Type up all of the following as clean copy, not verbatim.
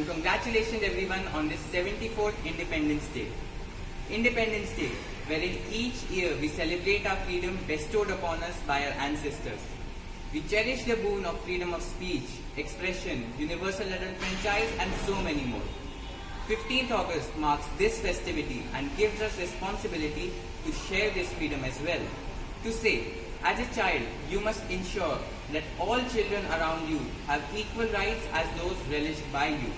and congratulations everyone on this 74th Independence Day. Independence Day, wherein each year we celebrate our freedom bestowed upon us by our ancestors. We cherish the boon of freedom of speech, expression, universal adult franchise and so many more. 15th August marks this festivity and gives us responsibility to share this freedom as well. To say, as a child, you must ensure that all children around you have equal rights as those relished by you.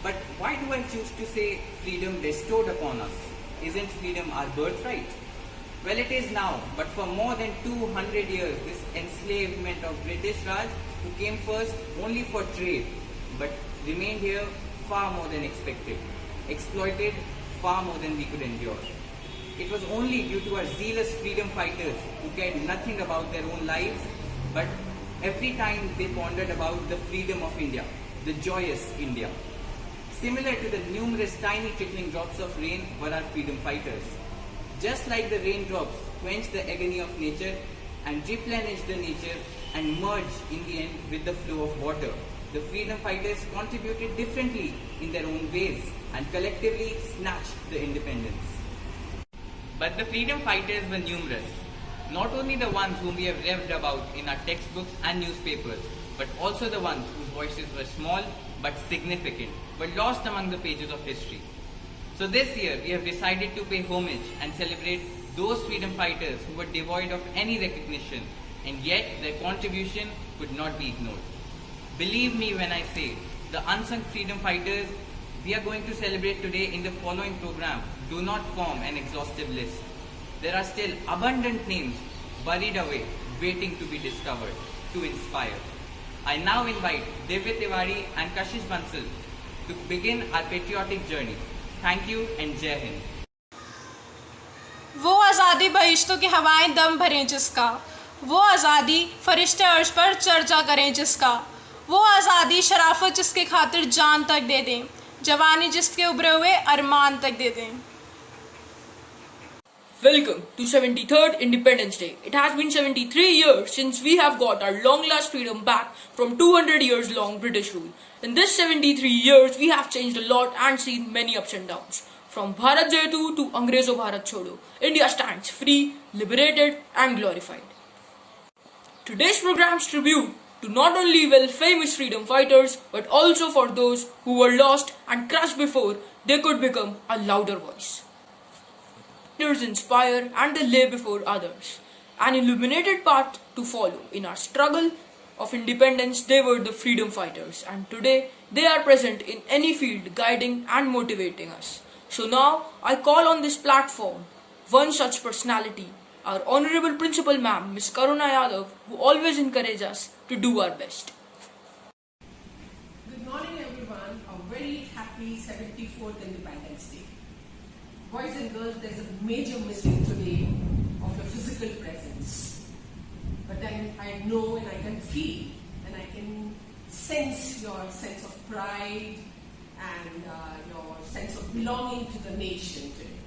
But why do I choose to say freedom bestowed upon us? Isn't freedom our birthright? Well, it is now, but for more than 200 years, this enslavement of British Raj, who came first only for trade, but remained here far more than expected, exploited far more than we could endure. It was only due to our zealous freedom fighters who cared nothing about their own lives, but every time they pondered about the freedom of India, the joyous India. Similar to the numerous tiny trickling drops of rain were our freedom fighters. Just like the raindrops quench the agony of nature and replenish the nature and merge in the end with the flow of water, the freedom fighters contributed differently in their own ways and collectively snatched the independence. But the freedom fighters were numerous, not only the ones whom we have read about in our textbooks and newspapers, but also the ones whose voices were small but significant, but lost among the pages of history. So this year we have decided to pay homage and celebrate those freedom fighters who were devoid of any recognition, and yet their contribution could not be ignored. Believe me when I say, the unsung freedom fighters we are going to celebrate today in the following program do not form an exhaustive list. There are still abundant names buried away, waiting to be discovered, to inspire. I now invite Divya Tiwari and Kashish Bansal to begin our patriotic journey. Thank you and Jai Hind. वो आज़ादी बहिश्तों की हवाएं दम भरें जिसका, वो आज़ादी फरिश्ते अर्श पर चर्चा करें जिसका, वो आज़ादी शराफत जिसके खातिर जान तक दे दें, जवानी जिसके उभरे हुए अरमान तक दे दें. Welcome to 73rd Independence Day. It has been 73 years since we have got our long-last freedom back from 200 years long British rule. In this 73 years, we have changed a lot and seen many ups and downs. From Bharat Jayatu to Angrezo Bharat Chodo, India stands free, liberated and glorified. Today's program's tribute to not only well-famous freedom fighters, but also for those who were lost and crushed before they could become a louder voice. Leaders inspire and they lay before others an illuminated path to follow. In our struggle of independence, they were the freedom fighters, and today they are present in any field, guiding and motivating us. So now I call on this platform one such personality, our Honorable Principal Ma'am, Ms. Karuna Yadav, who always encourages us to do our best. Good morning everyone, a very happy 74th Independence Day. Boys and girls, there's a major missing today of your physical presence. But then I know and I can feel and I can sense your sense of pride and your sense of belonging to the nation today.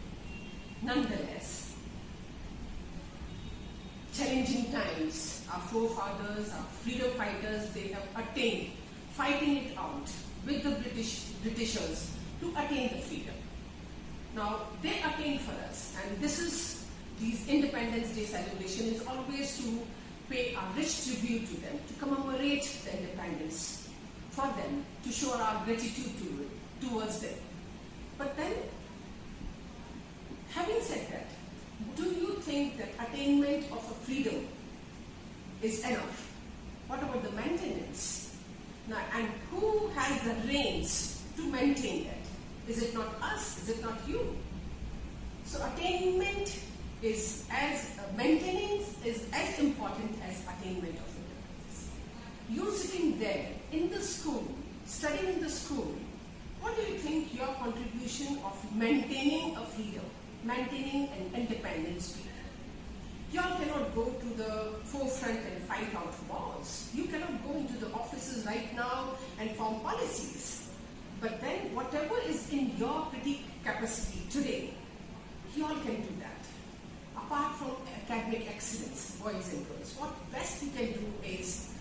Nonetheless, challenging times, our forefathers, our freedom fighters, they have attained, fighting it out with the Britishers to attain the freedom. Now, they attained for us, and these Independence Day celebration is always to pay a rich tribute to them, to commemorate the independence for them, to show our gratitude towards them. But then, having said that, do you think that attainment of a freedom is enough? What about the maintenance? Now, and who has the reins to maintain that? Is it not us? Is it not you? So attainment is maintenance is as important as attainment of independence. You're sitting there in the school, studying in the school. What do you think your contribution of maintaining a freedom, maintaining an independence be? You all cannot go to the forefront and fight out wars. You cannot go into the offices right now and form policies. But then whatever is in your critique capacity today, you all can do that. Apart from academic excellence, boys and girls, what best you can do is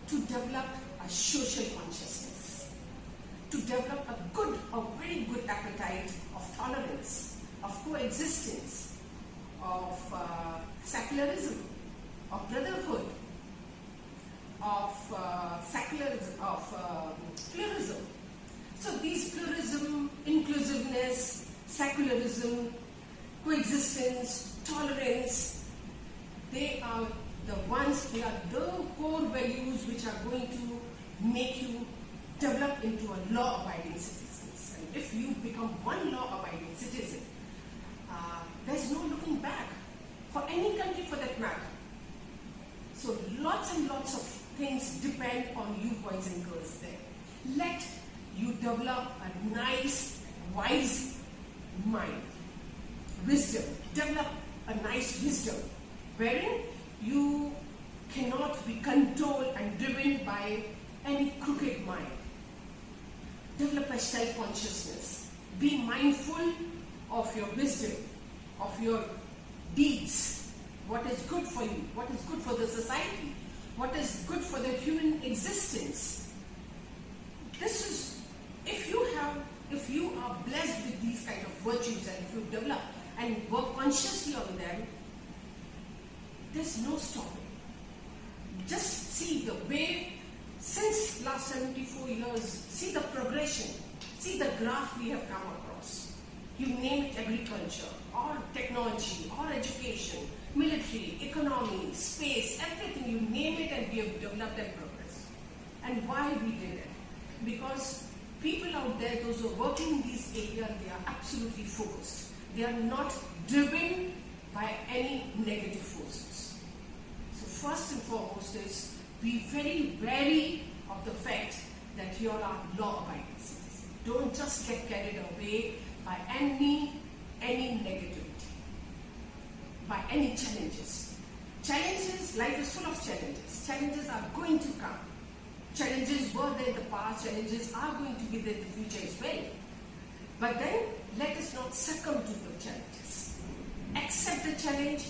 to develop a social consciousness, to develop a very good appetite of tolerance, of coexistence, of secularism, of brotherhood, of secularism, of pluralism. So these pluralism, inclusiveness, secularism, coexistence, tolerance, they are they are the core values which are going to make you develop into a law-abiding citizens. And if you become one law-abiding citizen, there's no looking back for any country for that matter. So lots and lots of things depend on you boys and girls there. Let you develop a nice, wise mind, wisdom. Develop a nice wisdom wherein you cannot be controlled and driven by any crooked mind. Develop a self-consciousness. Be mindful of your wisdom, of your deeds, what is good for you, what is good for the society, what is good for the human existence. This is, if you are blessed with these kind of virtues and if you develop and work consciously on them, there's no stopping. Just see the way, since last 74 years, see the progression, see the graph we have come across. You name it, agriculture, or technology, or education, military, economy, space, everything, you name it, and we have developed and progressed. And why we did it? Because people out there, those who are working in these areas, they are absolutely focused. They are not driven by any negative forces. So first and foremost is be very wary of the fact that you are law-abiding citizens. Don't just get carried away by any negativity, by any challenges. Challenges, life is full of challenges. Challenges are going to come. Challenges were there in the past, challenges are going to be there in the future as well. But then, let us not succumb to the challenges. Accept the challenge,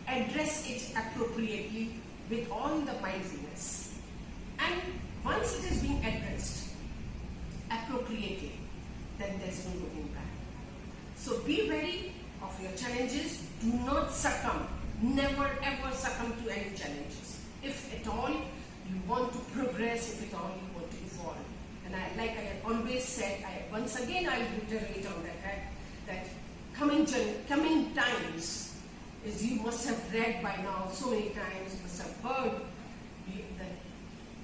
address it appropriately with all the mindfulness. And once it is being addressed appropriately, then there's no looking back. So be wary of your challenges. Do not succumb. Never ever succumb to any challenges. If at all you want to progress, if at all you want to evolve. And like I have always said, once again I'll reiterate on that coming times, as you must have read by now so many times, must have heard, the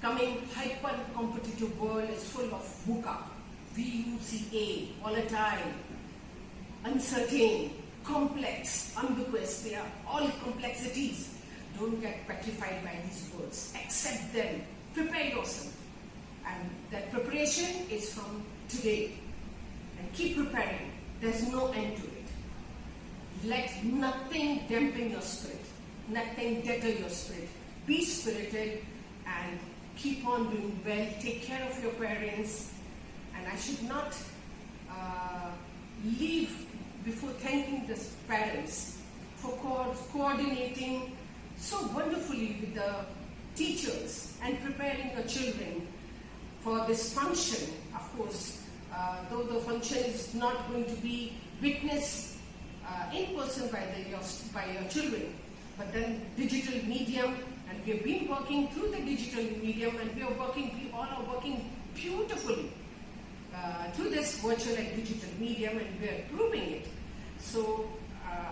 coming hyper-competitive world is full of VUCA, V-U-C-A, volatile, uncertain, complex, ambiguous. They are all complexities. Don't get petrified by these words. Accept them. Prepare yourself. And that preparation is from today. And keep preparing. There's no end to it. Let nothing dampen your spirit. Nothing deter your spirit. Be spirited and keep on doing well. Take care of your parents. And I should not leave before thanking the parents for coordinating so wonderfully with the teachers and preparing the children for this function. Of course, though the function is not going to be witnessed in person by your children, but then digital medium, and we have been working through the digital medium, and we all are working beautifully through this virtual and digital medium, and we are proving it. So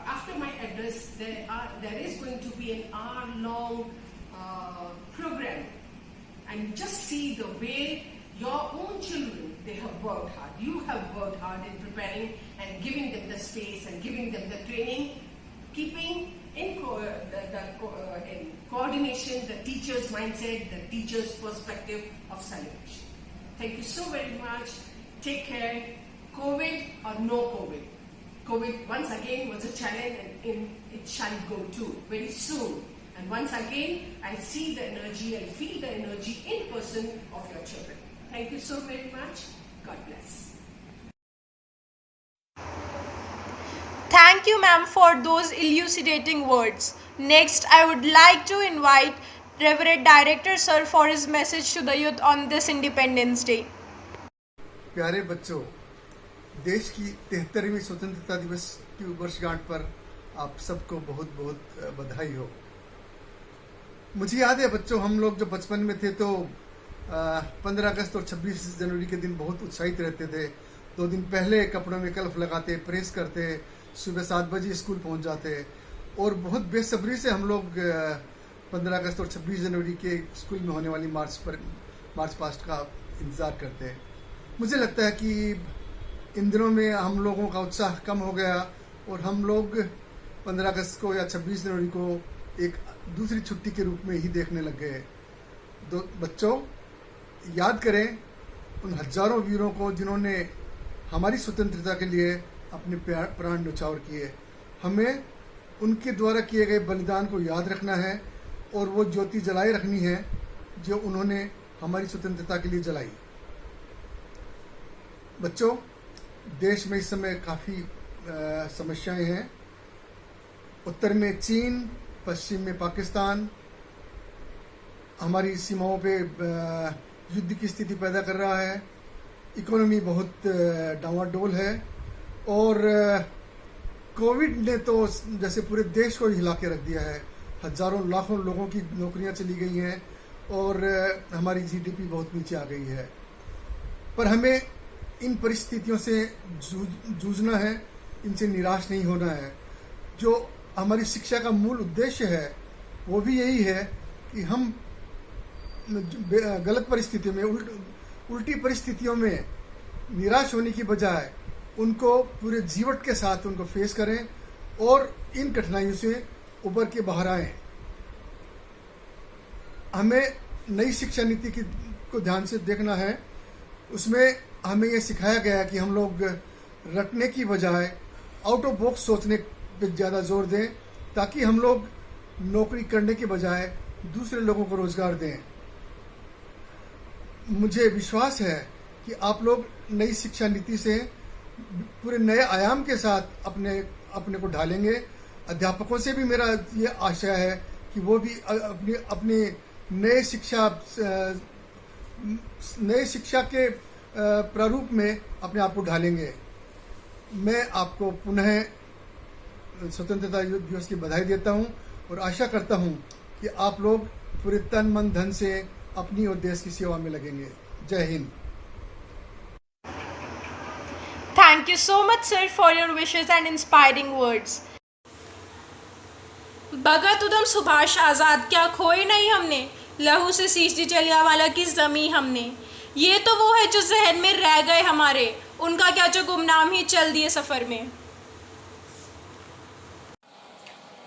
after my address, there is going to be an hour-long program, and just see the way your own children, they have worked hard. You have worked hard in preparing and giving them the space and giving them the training, keeping in coordination the teacher's mindset, the teacher's perspective of celebration. Thank you so very much. Take care. COVID or no COVID. COVID once again was a challenge, and it shall go too very soon. And once again, I'll see the energy and feel the energy in person of your children. Thank you so very much. God bless. Thank you, ma'am, for those elucidating words. Next, I would like to invite Reverend Director Sir for his message to the youth on this Independence Day. प्यारे बच्चों, देश की 73वीं स्वतंत्रता दिवस की वर्षगांठ पर आप सबको बहुत बहुत बधाई हो। मुझे याद है बच्चों, हम लोग जब बचपन में थे तो 15 अगस्त और 26 जनवरी के दिन बहुत उत्साहित रहते थे। 2 दिन पहले कपड़ों में कलफ लगाते, प्रेस करते, सुबह 7 बजे स्कूल पहुंच जाते और बहुत बेसब्री से हम लोग 15 अगस्त और 26 जनवरी के स्कूल में होने वाली मार्च पास्ट का इंतज़ार करते। मुझे लगता है कि इन दिनों में हम लोगों का उत्साह कम हो गया और हम लोग 15 अगस्त को या 26 जनवरी को एक दूसरी छुट्टी के रूप में ही देखने लग गए। तो बच्चों, याद करें उन हजारों वीरों को जिन्होंने हमारी स्वतंत्रता के लिए अपने प्राण न्यौछावर किए। हमें उनके द्वारा किए गए बलिदान को याद रखना है और वो ज्योति जलाए रखनी है जो उन्होंने हमारी स्वतंत्रता के लिए जलाई। बच्चों, देश में इस समय काफ़ी समस्याएं हैं। उत्तर में चीन, पश्चिम में पाकिस्तान हमारी सीमाओं पे युद्ध की स्थिति पैदा कर रहा है। इकोनॉमी बहुत डावाडोल है और कोविड ने तो जैसे पूरे देश को हिला के रख दिया है। हजारों लाखों लोगों की नौकरियां चली गई हैं और हमारी जीडीपी बहुत नीचे आ गई है। पर हमें इन परिस्थितियों से जूझना है, इनसे निराश नहीं होना है। जो हमारी शिक्षा का मूल उद्देश्य है वो भी यही है कि हम गलत परिस्थितियों में, उल्टी परिस्थितियों में निराश होने की बजाय उनको पूरे जीवट के साथ उनको फेस करें और इन कठिनाइयों से उबर के बाहर आएं। हमें नई शिक्षा नीति को ध्यान से देखना है। उसमें हमें यह सिखाया गया कि हम लोग रटने की बजाय आउट ऑफ बॉक्स सोचने पे ज़्यादा जोर दें ताकि हम लोग नौकरी करने के बजाय दूसरे लोगों को रोजगार दें। मुझे विश्वास है कि आप लोग नई शिक्षा नीति से पूरे नए आयाम के साथ अपने को ढालेंगे। अध्यापकों से भी मेरा ये आशा है कि वो भी अपने नए शिक्षा के प्रारूप में अपने आप को ढालेंगे। मैं आपको पुनः स्वतंत्रता दिवस की बधाई देता हूं और आशा करता हूं कि आप लोग पूरे तन मन धन से अपनी और देश की सेवा में लगेंगे। जय Hind. Thank you so much, sir, for your wishes and inspiring words. भगत उधम सुभाष आज़ाद क्या खोए नहीं हमने, लहू से सींच दी जलियांवाला की ज़मीं हमने। ये तो वो है जो जहन में रह गए हमारे, उनका क्या जो गुमनाम ही चल दिए सफ़र में।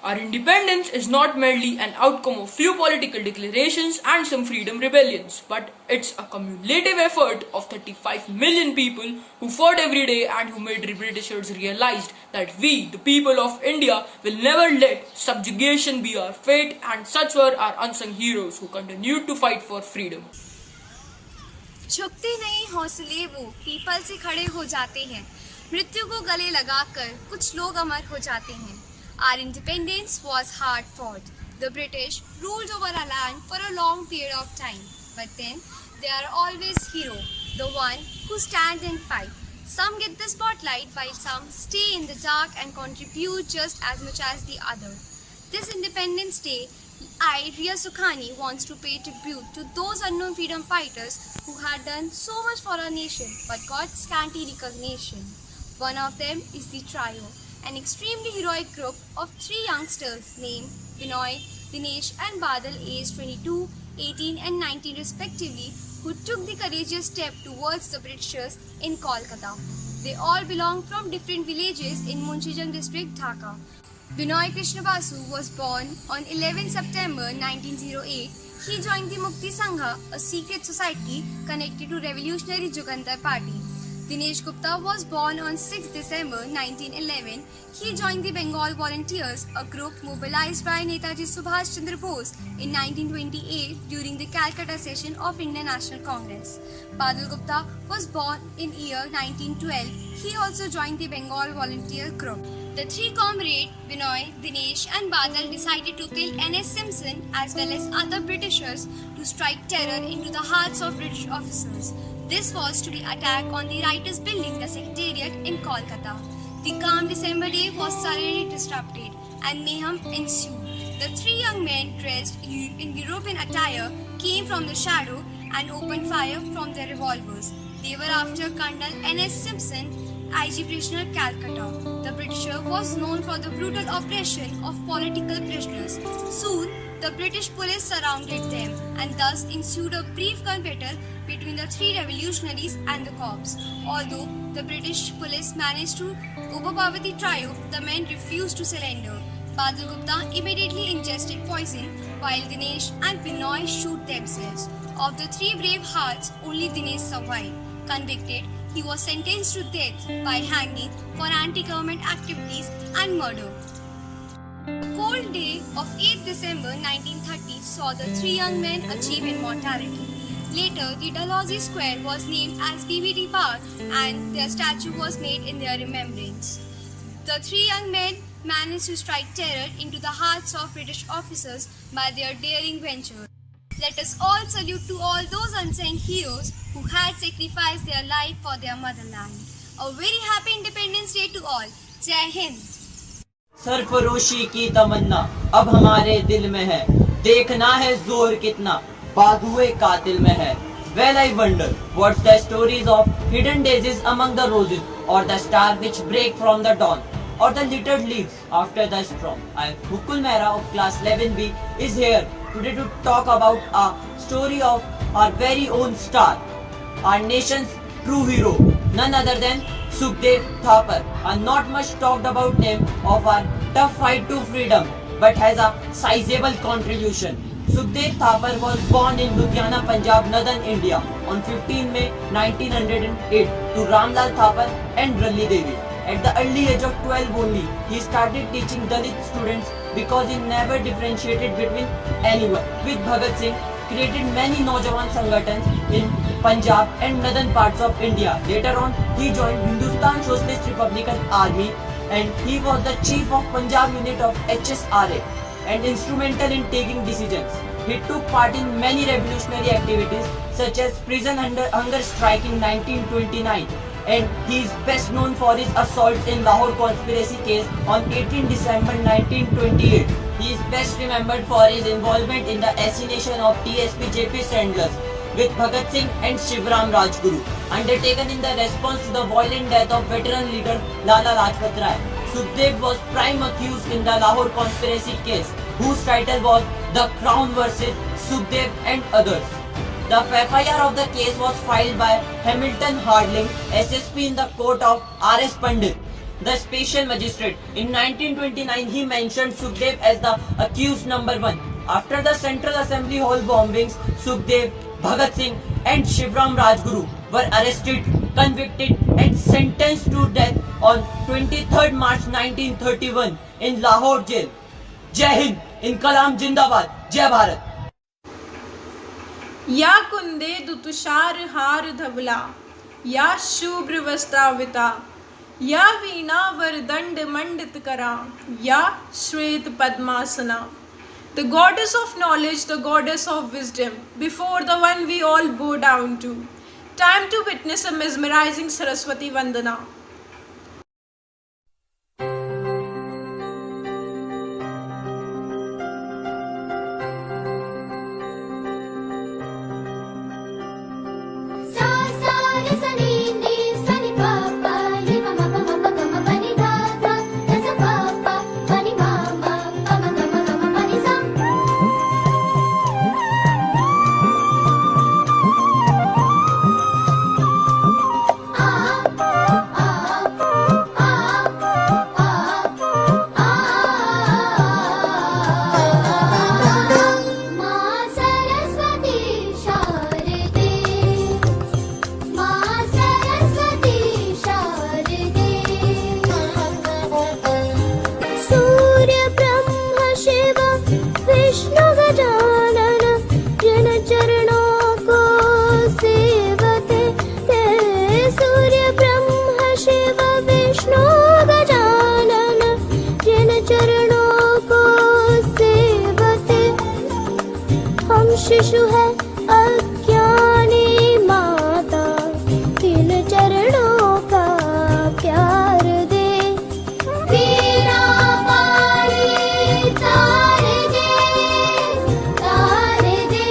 Our independence is not merely an outcome of few political declarations and some freedom rebellions, but it's a cumulative effort of 35 million people who fought every day and who made the Britishers realized that we, the people of India, will never let subjugation be our fate, and such were our unsung heroes who continued to fight for freedom. झुकते नहीं हौसले वो people से खड़े हो जाते हैं, मृत्यु को गले लगाकर कुछ लोग अमर हो जाते हैं। Our independence was hard fought. The British ruled over our land for a long period of time, but then they are always hero, the one who stand and fight. Some get the spotlight while some stay in the dark and contribute just as much as the other. This Independence Day, I, Riya Sukhani, wants to pay tribute to those unknown freedom fighters who had done so much for our nation but got scanty recognition. One of them is the trio, an extremely heroic group of 3 youngsters named Binoy, Dinesh and Badal, aged 22, 18 and 19 respectively, who took the courageous step towards the Britishers in Kolkata. They all belong from different villages in Munshijang district, Dhaka. Binoy Krishna Basu was born on 11 September 1908. He joined the Mukti Sangha, a secret society connected to Revolutionary Jugantar Party. Dinesh Gupta was born on 6 December 1911. He joined the Bengal Volunteers, a group mobilized by Netaji Subhash Chandra Bose in 1928 during the Calcutta session of Indian National Congress. Badal Gupta was born in year 1912. He also joined the Bengal Volunteer group. The three comrades, Binoy, Dinesh and Badal decided to kill N.S. Simpson as well as other Britishers to strike terror into the hearts of British officers. This was to be attack on the Writers' Building, the Secretariat in Kolkata. The calm December day was suddenly disrupted and mayhem ensued. The three young men dressed in European attire came from the shadow and opened fire from their revolvers. They were after Colonel N.S. Simpson, IG prisoner Calcutta. The Britisher was known for the brutal oppression of political prisoners. Soon, the British police surrounded them and thus ensued a brief gunbattle between the three revolutionaries and the cops. Although the British police managed to overpower the trio, the men refused to surrender. Badal Gupta immediately ingested poison while Dinesh and Binoy shoot themselves. Of the three brave hearts, only Dinesh survived. Convicted, he was sentenced to death by hanging for anti-government activities and murder. The cold day of 8 December 1930 saw the three young men achieve immortality. Later, the Dalhousie Square was named as BBD Park and their statue was made in their remembrance. The three young men managed to strike terror into the hearts of British officers by their daring venture. Let us all salute to all those unsung heroes who had sacrificed their life for their motherland. A very happy Independence Day to all. Jai Hind. सरफरोशी की तमन्ना अब हमारे दिल में है, देखना है जोर कितना बाजुए कातिल में है. Well, I wonder what's the stories of hidden daisies among the roses, or the star which break from the dawn, or the littered leaves after the storm. I, Mukul Mehra of class 11B, is here today to talk about a story of our very own star, our nation's true hero, none other than Sukhdev Thapar, a not much talked about name of our tough fight to freedom, but has a sizable contribution. Sukhdev Thapar was born in Ludhiana, Punjab, northern India on 15 May 1908 to Ramlal Thapar and Ralli Devi. At the early age of 12 only, he started teaching Dalit students because he never differentiated between anyone. With Bhagat Singh, created many Naujawan Sangatans in Punjab and northern parts of India. Later on, he joined Hindustan Socialist Republican Army and he was the chief of Punjab unit of HSRA and instrumental in taking decisions. He took part in many revolutionary activities such as prison hunger strike in 1929, and he is best known for his assaults in Lahore conspiracy case on 18 December 1928. He is best remembered for his involvement in the assassination of TSP JP Sanders with Bhagat Singh and Shivram Rajguru, undertaken in the response to the violent death of veteran leader Lala Lajpat Rai. Sukhdev was prime accused in the Lahore conspiracy case, whose title was The Crown vs. Sukhdev and Others. The FIR of the case was filed by Hamilton Harding, SSP in the court of R.S. Pandit, the special magistrate. In 1929, he mentioned Sukhdev as the accused number 1. After the Central Assembly Hall bombings, Sukhdev, Bhagat Singh and Shivram Rajguru were arrested, convicted and sentenced to death on 23rd March 1931 in Lahore jail. Jai Hind, Inkalam Jindabad, Jai Bharat. या कुंदे दुतुषार हार धवला, या शुभ्र वस्त्राविता, या वीणा वरदंड मंडित करा, या श्वेत padmasana. The goddess of knowledge, the goddess of wisdom, before the one we all bow down to. Time to witness a mesmerizing Saraswati Vandana. Ah अज्ञानी माता तीन चरणों का प्यार दे। तेरा पानी तार दे, तार दे,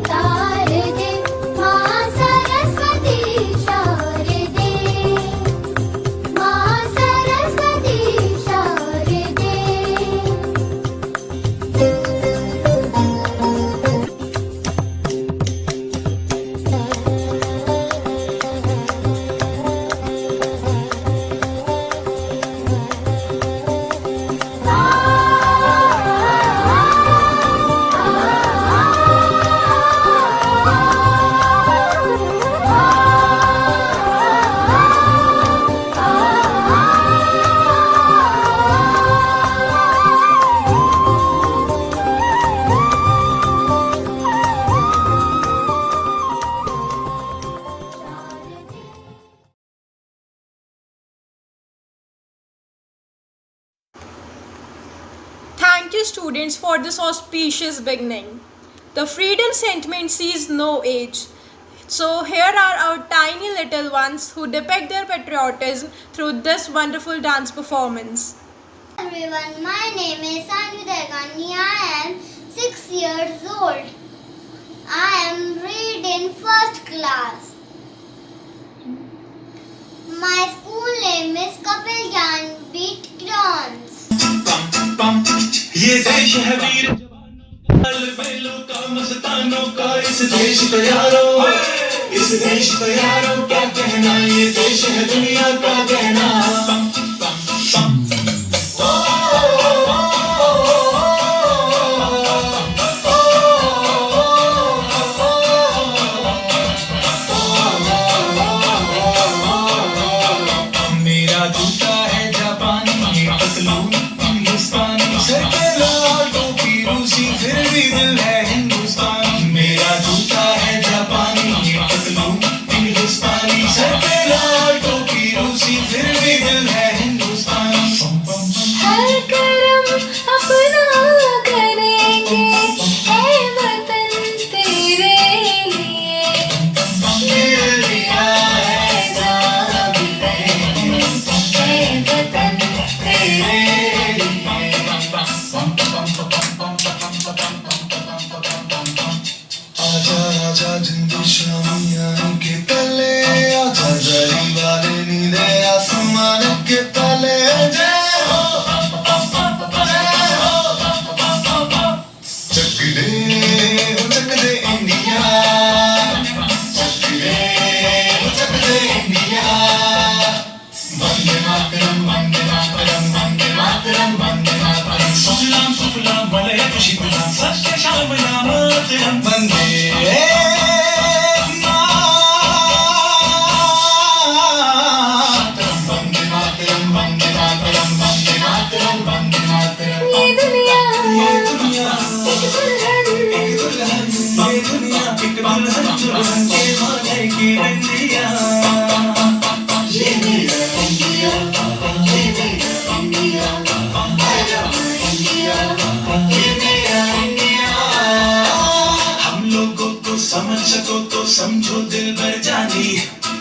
तार दे। माँ सरस्वती शारदे, माँ सरस्वती शारदे। Thank you, students, for this auspicious beginning. The freedom sentiment sees no age. So here are our tiny little ones who depict their patriotism through this wonderful dance performance. Everyone, my name is Sanu Degani. I am 6 years old. I am reading first class. My school name is Kapil Gyanpeeth Mansarovar. ये देश है वीर जवानों का, बैलों का, मस्तानों का, इस देश का यारों, इस देश का यारों क्या कहना, ये देश है दुनिया का गहना। मेरा जूता है जापानी, ये पतलून हिंदुस्तानी, सर पे लाल टोपी रूसी, फिर भी दिल है हिंदुस्तानी। मेरा जूता है जापानी, ये पतलून हिंदुस्तानी, सर पे लाल टोपी रूसी, फिर भी दिल है हिंदुस्तानी। हर कर्म अपना करेंगे, ऐ वतन तेरे लिए। दिल दिया है जान भी देंगे, ऐ वतन तेरे लिए। आजा आजा जिंदू शामियानों के तले, आजा जरी वाले नीले आसमान के तले। जय हो, जय हो, चक दे इंडिया, चक दे इंडिया। वंदे मातरम, वंदे मातरम, वंदे मातरम, वंदे मातरम। सुफलाम सुफलाम मलयज शीतलाम, सत्य श्यामलाम मातरम। वंदे मातरम, वंदे मातरम, वंदे मातरम, वंदे मातरम, वंदे मातरम। ये दुनिया ये दुनिया एक दुल्हन, एक दुल्हन, ये दुनिया एक दुल्हन, दुल्हन के माथे की बिंदिया। ये मेरा इंडिया, ये मेरा इंडिया, I love India, ये मेरा इंडिया। हम लोगों को समझ सको तो समझो दिल भर जानी,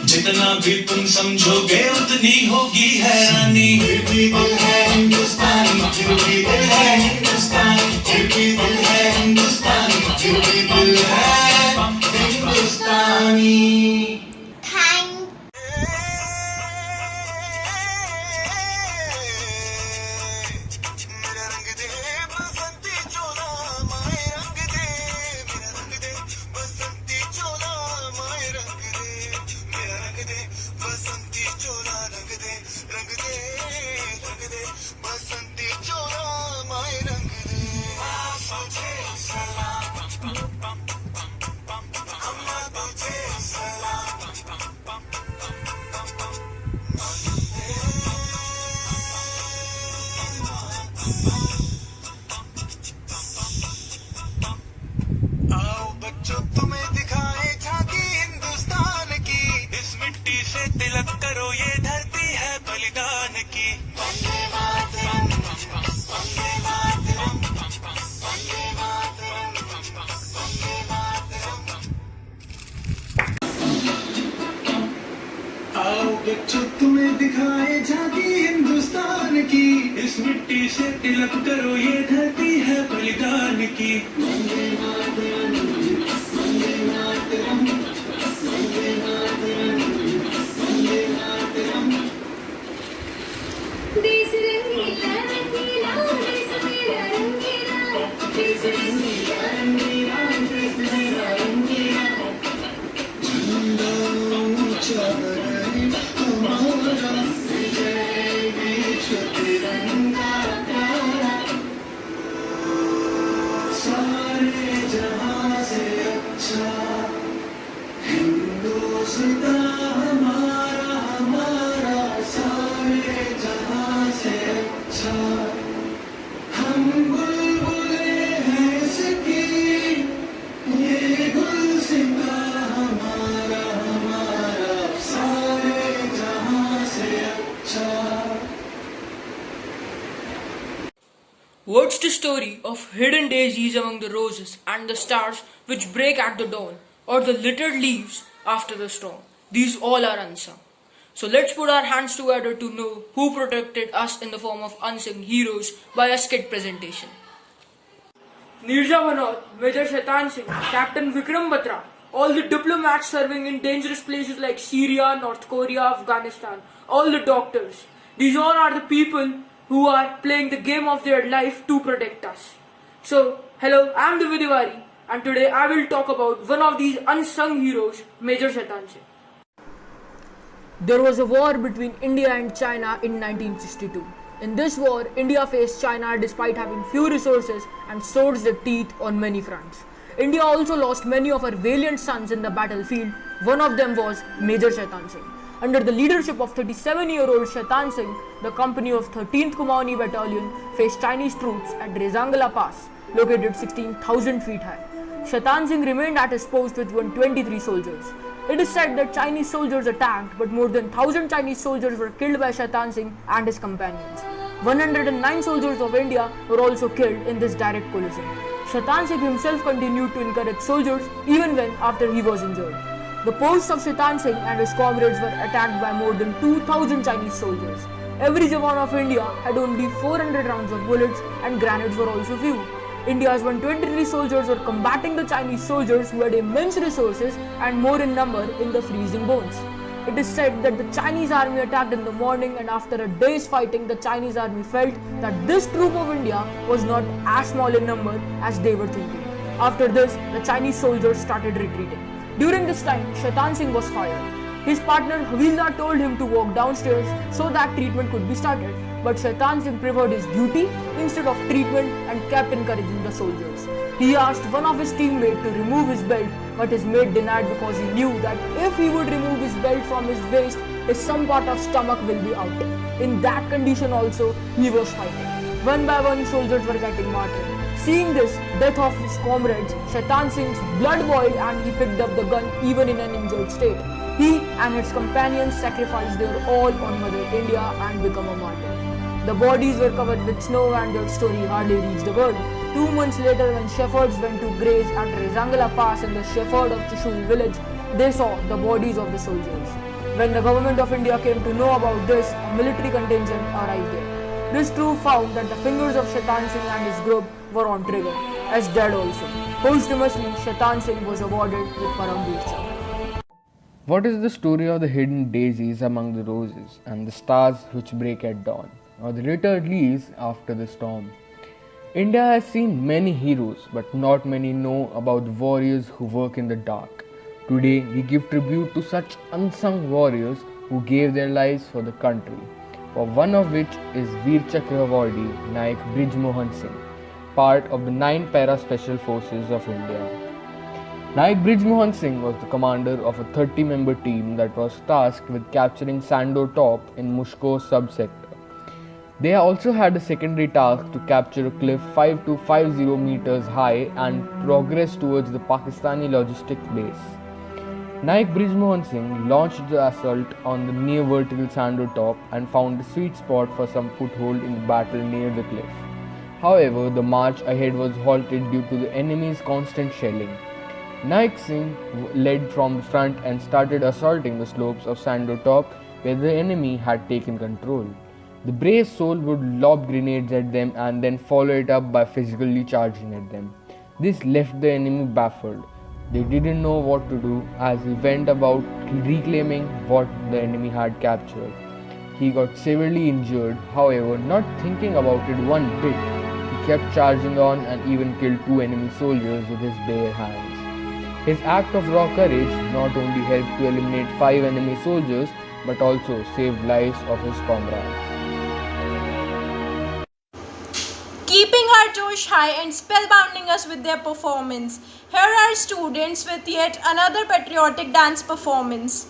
जितना भी तुम समझोगे उतनी होगी हैरानी। फिर भी दिल है हिंदुस्तानी, फिर भी दिल है हिंदुस्तानी, फिर भी दिल है हिंदुस्तानी, फिर भी दिल है हिंदुस्तानी। थैंक मेरा रंग दे बसंती चोला, माए रंग दे, मेरा रंग दे बसंती चोला, माए रंग दे, मेरा रंग दे बसंती चोला, रंग दे, रंग दे, रंग दे बसंती चोला, माए रंग दे। तुझे सलाम, अम्मा तुझे सलाम। आओ बच्चों तुम्हें दिखाए झांकी हिंदुस्तान की, इस मिट्टी से तिलक करो ये धरती है बलिदान की। वंदे मातरम, वंदे मातरम, वंदे मातरम, वंदे मातरम। बच्चों तुम्हें दिखाए झांकी हिंदुस्तान की, इस मिट्टी से तिलक करो ये धरती है बलिदान की। वंदे मातरम, वंदे मातरम, वंदे मातरम, वंदे मातरम। देश रंगीला रंगीला देश मेरा रंगीला, देश रंगीला रंगीला देश मेरा रंगीला। झंडा ऊंचा रहे हमारा, विजय विश्व तिरंगा प्यारा। सारे जहां से अच्छा हिंदुस्तान हमारा, हमारा सारे जहां से अच्छा। हम बुलबुले हैं इसकी, ये गुलसिता हमारा, हमारा सारे जहां से अच्छा। What's the story of hidden daisies among the roses and the stars which break at the dawn, or the littered leaves after the storm? These all are unsung. So let's put our hands together to know who protected us in the form of unsung heroes by a skit presentation. Nirja Bhanot, Major Shaitan Singh, Captain Vikram Batra, all the diplomats serving in dangerous places like Syria, North Korea, Afghanistan, all the doctors. These all are the people who are playing the game of their life to protect us. So, hello, I am Dividivari, and today I will talk about one of these unsung heroes, Major Shaitan Singh. There was a war between India and China in 1962. In this war, India faced China despite having few resources and swords their teeth on many fronts. India also lost many of her valiant sons in the battlefield. One of them was Major Shaitan Singh. Under the leadership of 37-year-old Shaitan Singh, the company of 13th Kumaoni Battalion faced Chinese troops at Rezangala Pass, located 16,000 feet high. Shaitan Singh remained at his post with 123 soldiers. It is said that Chinese soldiers attacked, but more than 1,000 Chinese soldiers were killed by Shaitan Singh and his companions. 109 soldiers of India were also killed in this direct collision. Shaitan Singh himself continued to encourage soldiers even when after he was injured. The posts of Shaitan Singh and his comrades were attacked by more than 2,000 Chinese soldiers. Every Jawan of India had only 400 rounds of bullets and grenades were also few. India's 123 soldiers were combating the Chinese soldiers who had immense resources and more in number in the freezing bones. It is said that the Chinese army attacked in the morning, and after a day's fighting, the Chinese army felt that this troop of India was not as small in number as they were thinking. After this, the Chinese soldiers started retreating. During this time, Shaitan Singh was fired. His partner Havildar told him to walk downstairs so that treatment could be started, but Shaitan Singh preferred his duty instead of treatment and kept encouraging the soldiers. He asked one of his teammates to remove his belt, but his mate denied because he knew that if he would remove his belt from his waist, his some part of stomach will be out. In that condition also, he was fighting. One by one, soldiers were getting martyred. Seeing this death of his comrades, Shaitan Singh's blood boiled and he picked up the gun even in an injured state. He and his companions sacrificed their all on Mother India and became a martyr. The bodies were covered with snow and their story hardly reached the world. 2 months later, when shepherds went to graze at Rezangala Pass in the shepherd of Trishul village, they saw the bodies of the soldiers. When the government of India came to know about this, a military contingent arrived there. This troop found that the fingers of Shaitan Singh and his group were on trigger, as dead also. Posthumously, Shaitan Singh was awarded with Paramveer Chakra. What is the story of the hidden daisies among the roses and the stars which break at dawn, or the littered leaves after the storm? India has seen many heroes, but not many know about the warriors who work in the dark. Today, we give tribute to such unsung warriors who gave their lives for the country, for one of which is Veer Chakra awardee Naik Brij Mohan Singh, part of the 9 Para Special Forces of India. Naik Brij Mohan Singh was the commander of a 30-member team that was tasked with capturing Sando Top in Mushko subsector. They also had a secondary task to capture a cliff 5250 meters high and progress towards the Pakistani logistics base. Naik Brij Mohan Singh launched the assault on the near vertical Sando Top and found a sweet spot for some foothold in the battle near the cliff. However, the march ahead was halted due to the enemy's constant shelling. Naik Singh led from the front and started assaulting the slopes of Sando Top where the enemy had taken control. The brave soul would lob grenades at them and then follow it up by physically charging at them. This left the enemy baffled. They didn't know what to do as he went about reclaiming what the enemy had captured. He got severely injured, however, not thinking about it one bit. He kept charging on and even killed 2 enemy soldiers with his bare hands. His act of raw courage not only helped to eliminate 5 enemy soldiers but also saved lives of his comrades. Keeping our Josh high and spellbinding us with their performance, here are students with yet another patriotic dance performance.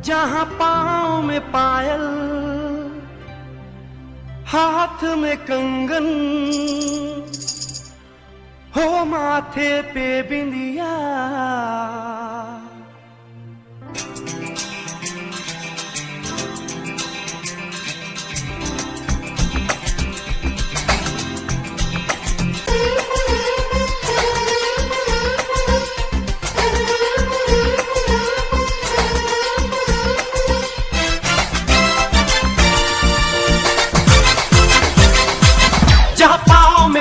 जहां पाँव में पायल, हाथ में कंगन, हो माथे पे बिंदिया,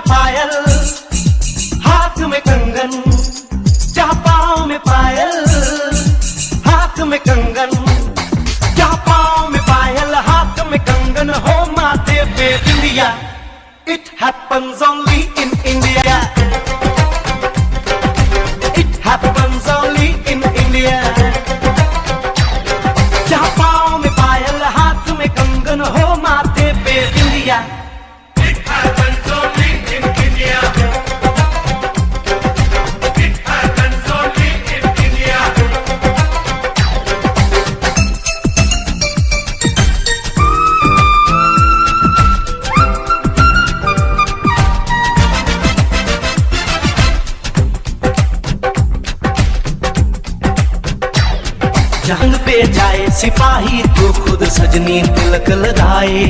पायल, हाथ में कंगन, जहाँ पाँव में पायल, हाथ में कंगन, जहाँ पाँव में पायल, हाथ में कंगन, हो माथे पे बिंदिया. It happens only in India. It happens only in India. जहाँ पाँव में पायल, हाथ में कंगन, हो माथे पे बिंदिया. It happens only in India. It happens only in India. जंग पे जाए सिपाही तो खुद सजनी तिलक लगाए.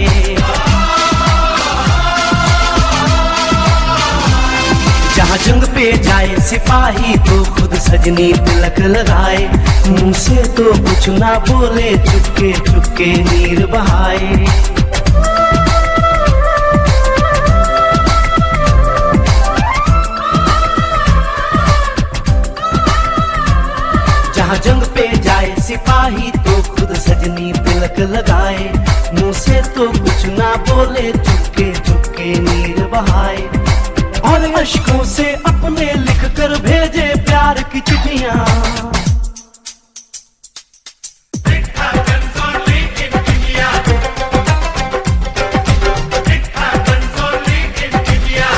जहाँ जंग पे जाए सिपाही तो खुद सजनी तिलक लगाए. मुंह से तो कुछ ना बोले, चुपके चुपके नीर बहाए. जहाँ जंग पे जाए सिपाही तो खुद सजनी तिलक लगाए. मुंह से तो कुछ ना बोले, चुपके चुपके नीर बहाए. और अश्कों से अपने लिख कर भेजे प्यार की चिट्ठियां. It happens only in India. It happens only in India.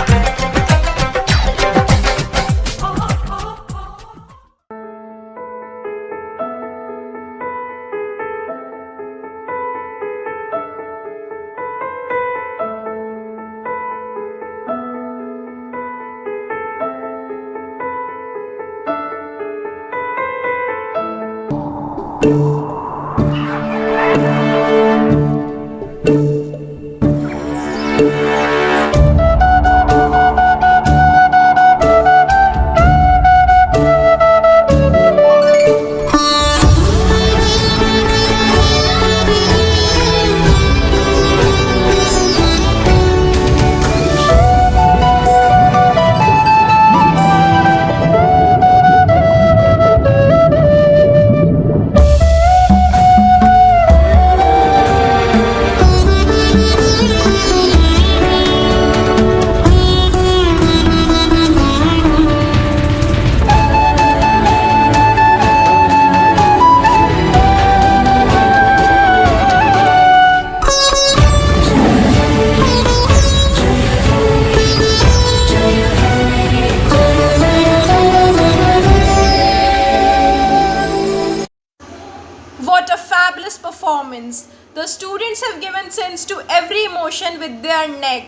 What a fabulous performance! The students have given sense to every emotion with their neck.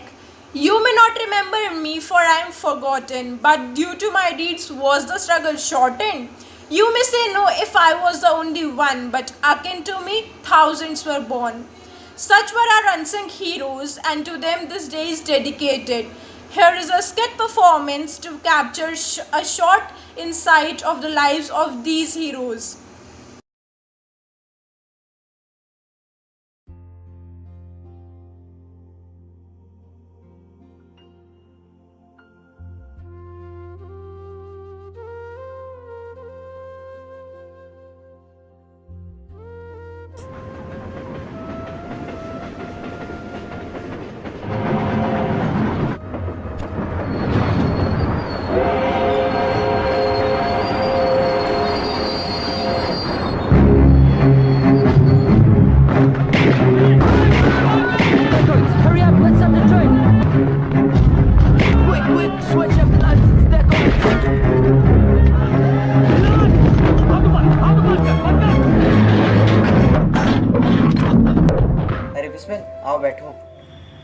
You may not remember me, for I am forgotten, but due to my deeds was the struggle shortened. You may say no if I was the only one, but akin to me, thousands were born. Such were our unsung heroes, and to them this day is dedicated. Here is a skit performance to capture a short insight of the lives of these heroes. अरे बिस्मिल, आओ बैठो।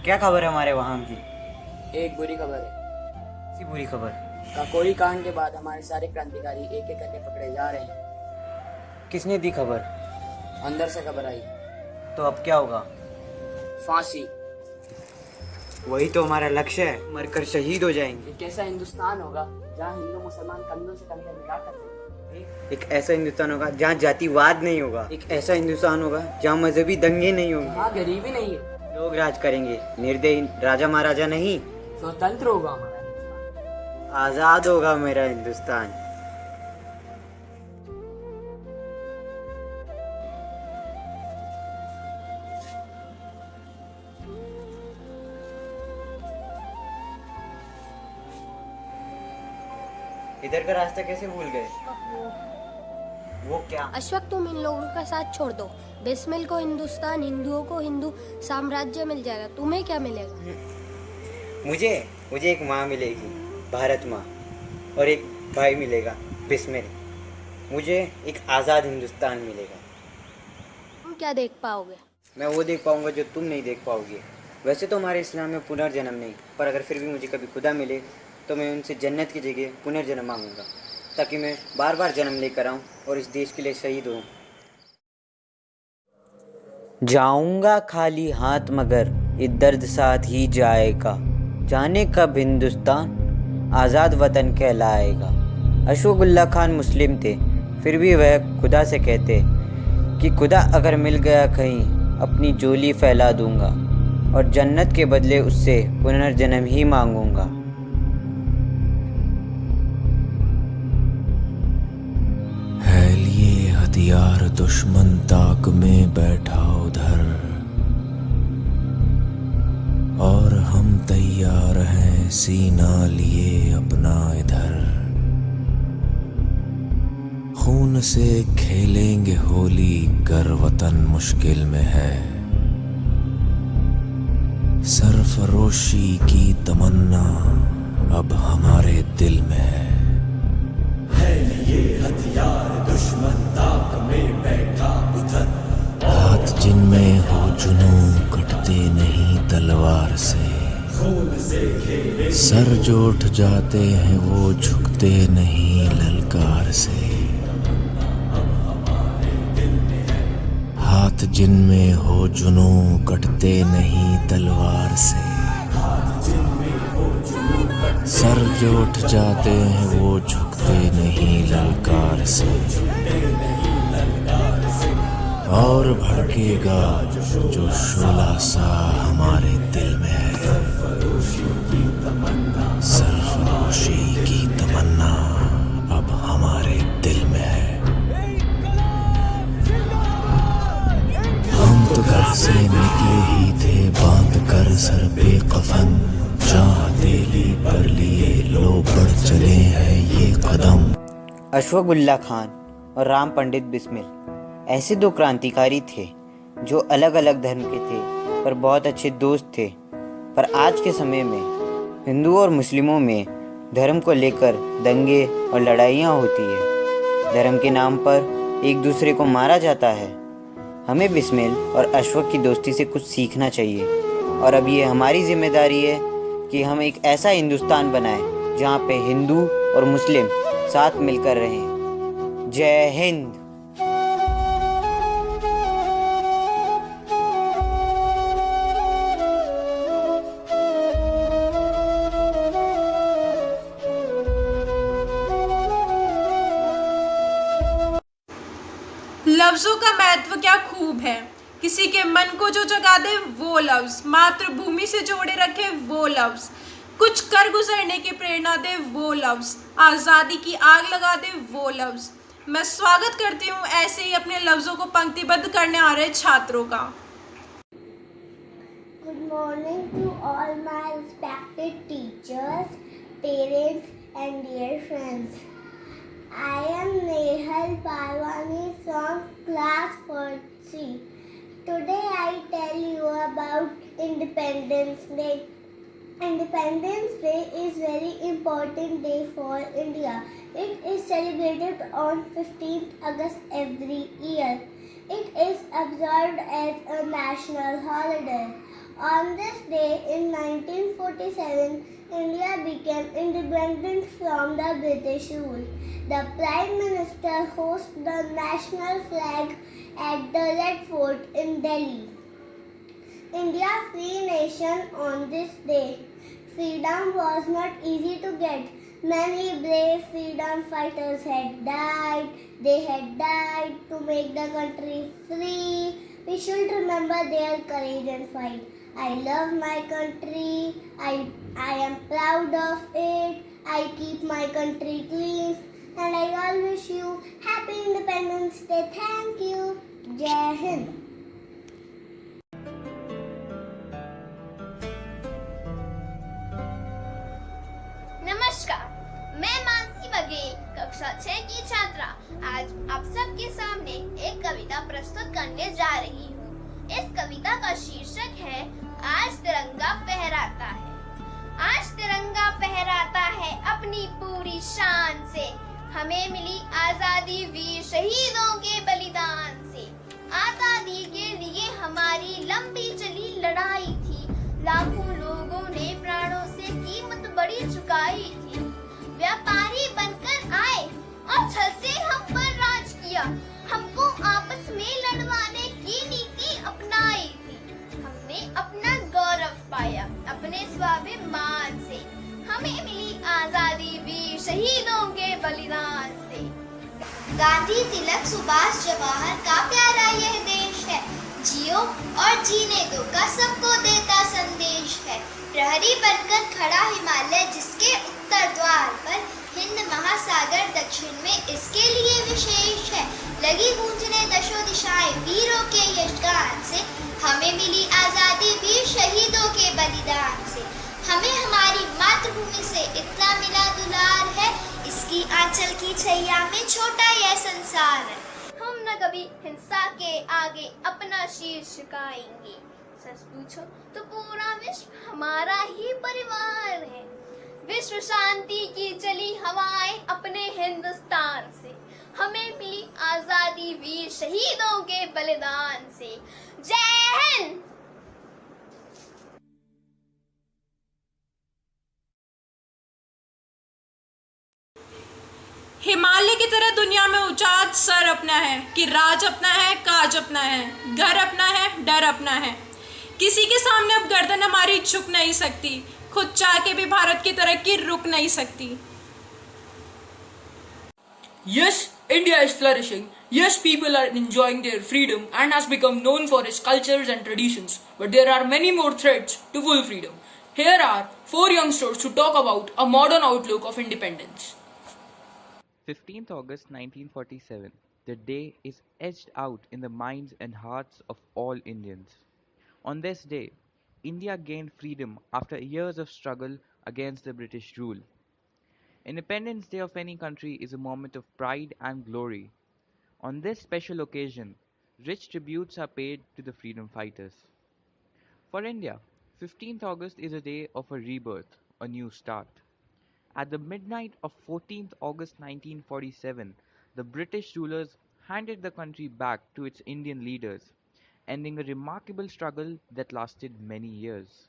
क्या खबर है हमारे वहाँ की? एक बुरी खबर है। सी बुरी खबर? काकोरी कांड के बाद हमारे सारे क्रांतिकारी एक एक करके पकड़े जा रहे हैं। किसने दी खबर? अंदर से खबर आई। तो अब क्या होगा? फांसी। वही तो हमारा लक्ष्य है, मरकर शहीद हो जाएंगे। एक ऐसा हिंदुस्तान होगा जहाँ हिंदू मुसलमान कंधों से कंधे मिला कर चलेंगे। एक ऐसा हिंदुस्तान होगा जहाँ जातिवाद नहीं होगा। एक ऐसा हिंदुस्तान होगा जहाँ मजहबी दंगे नहीं होंगे। हाँ, गरीबी नहीं है। लोग राज करेंगे, निर्दयी राजा महाराजा नहीं। स्वतंत्र होगा हमारा हिंदुस्तान। आजाद होगा मेरा हिंदुस्तान। इधर का रास्ता कैसे भूल गए? वो क्या? अशफाक, तुम इन लोगों का साथ छोड़ दो। बिस्मिल को हिंदुस्तान, हिंदुओं को हिंदू साम्राज्य मिल जाएगा। तुम्हें क्या मिलेगा? मुझे एक माँ मिलेगी, भारत माँ, और एक भाई मिलेगा, बिस्मिल। मुझे एक आज़ाद हिंदुस्तान मिलेगा। तुम क्या देख पाओगे? मैं वो देख पाऊंगा जो तुम नहीं देख पाओगे। वैसे तो हमारे इस्लाम में पुनर्जन्म नहीं, पर अगर फिर भी मुझे कभी खुदा मिले तो मैं उनसे जन्नत की जगह पुनर्जन्म मांगूंगा, ताकि मैं बार बार जन्म लेकर आऊँ और इस देश के लिए शहीद हूँ। जाऊंगा खाली हाथ मगर ये दर्द साथ ही जाएगा, जाने कब हिंदुस्तान आज़ाद वतन कहलाएगा। अशफाकुल्लाह खान मुस्लिम थे, फिर भी वह खुदा से कहते कि खुदा अगर मिल गया कहीं अपनी झोली फैला दूंगा और जन्नत के बदले उससे पुनर्जन्म ही मांगूंगा। है लिए हथियार दुश्मन ताक में बैठा उधर, और हम तैयार हैं सीना लिए अपना इधर। खून से खेलेंगे होली गर वतन मुश्किल में है, सरफरोशी की तमन्ना अब हमारे दिल में है। ये हथियार दुश्मन ताक में बैठा उधर, हाथ जिनमें हो जुनून कटते नहीं तलवार से, खून से खेले सर जो उठ जाते हैं वो झुकते नहीं ललकार से। हमारे दिल जिनमें हो जुनू कटते नहीं तलवार से। सर जो उठ जाते हैं वो झुकते नहीं ललकार से। और भड़केगा जो शोला सा हमारे दिल में है, सरफरोशी की तमन्ना अब हमारे दिल में है। हम तो घर से निकले ही थे बांध कर सर पे कफन, चाहते ली पर लिए लो बढ़ चले हैं ये कदम। अशफाकुल्ला खान और राम पंडित बिस्मिल ऐसे दो क्रांतिकारी थे जो अलग अलग धर्म के थे पर बहुत अच्छे दोस्त थे। पर आज के समय में हिंदुओं और मुस्लिमों में धर्म को लेकर दंगे और लड़ाइयाँ होती है। धर्म के नाम पर एक दूसरे को मारा जाता है। हमें बिस्मिल और अशफाक की दोस्ती से कुछ सीखना चाहिए और अब ये हमारी जिम्मेदारी है कि हम एक ऐसा हिंदुस्तान बनाएं जहाँ पे हिंदू और मुस्लिम साथ मिलकर रहें। जय हिंद। लफ्ज़ों का महत्व क्या खूब है। किसी के मन को जो जगा दे वो लफ्ज़, मातृभूमि से जोड़े रखे वो लफ्ज़, कुछ कर गुजरने की प्रेरणा दे वो लफ्ज़, आज़ादी की आग लगा दे वो लफ्ज़। मैं स्वागत करती हूँ ऐसे ही अपने लफ्ज़ों को पंक्तिबद्ध करने आ रहे छात्रों का। Good morning to all my respected teachers, parents and dear friends. I am Nehal Parwani from class 4C. Today I tell you about Independence Day. Independence Day is very important day for India. It is celebrated on 15th August every year. It is observed as a national holiday. On this day in 1947, India became independent from the British rule. The Prime Minister hosts the national flag at the Red Fort in Delhi. India free nation on this day. Freedom was not easy to get. Many brave freedom fighters had died. They had died to make the country free. We should remember their courage and fight. I love my country. I am proud of it. I keep my country clean. And I all wish you Happy Independence Day. Thank you. Jai Hind. नमस्कार, मैं मानसी बघेल कक्षा 6 की छात्रा आज आप सबके सामने एक कविता प्रस्तुत करने जा रही हूँ। इस कविता का शीर्षक है आज तिरंगा फहराता है। आज तिरंगा फहराता है अपनी पूरी शान से, हमें मिली आजादी वीर शहीदों के बलिदान से। आजादी के लिए हमारी लंबी चली लड़ाई थी, लाखों लोगों ने प्राणों से कीमत बड़ी चुकाई थी। व्यापारी बनकर आए और छल से हम पर राज किया, हमको आपस में लड़वाने की नीति अपनाई थी। हमने अपना गौरव पाया अपने स्वाभिमान से, हमें मिली आजादी वीर शहीदों के बलिदान से। गांधी, तिलक, सुभाष, जवाहर का प्यारा यह देश है, जियो और जीने दो का सबको देता संदेश है। प्रहरी बनकर खड़ा हिमालय जिसके उत्तर द्वार पर, हिंद महासागर दक्षिण में इसके लिए विशेष है। लगी गूंजने दशों दिशाएं वीरों के यशगान से, हमें मिली आजादी वीर शहीदों के बलिदान से। हमें हमारी मातृभूमि से इतना मिला दुलार है, इसकी आंचल की छैया में छोटा यह संसार है। हम न कभी हिंसा के आगे अपना शीर झुकाएंगे, सच पूछो तो पूरा विश्व हमारा ही परिवार है। विश्व शांति की चली हवाएं अपने हिंदुस्तान से, हमें मिली आजादी वीर शहीदों के बलिदान से। जय हिंद। हिमालय की तरह दुनिया में उचात सर अपना है कि राज अपना है, काज अपना है, घर अपना है, डर अपना है। किसी के सामने अब गर्दन हमारी झुक नहीं सकती, खुद चाह के भी भारत की तरक्की रुक नहीं सकती। Yes, India is flourishing. Yes, people are enjoying their freedom and has become known for its cultures and traditions. But there are many more threats to full freedom. Here are 4 youngsters to talk about a modern outlook of independence. 15th August 1947. The day is etched out in the minds and hearts of all Indians. On this day, India gained freedom after years of struggle against the British rule. Independence Day of any country is a moment of pride and glory. On this special occasion, rich tributes are paid to the freedom fighters. For India, 15th August is a day of a rebirth, a new start. At the midnight of 14th August 1947, the British rulers handed the country back to its Indian leaders, ending a remarkable struggle that lasted many years.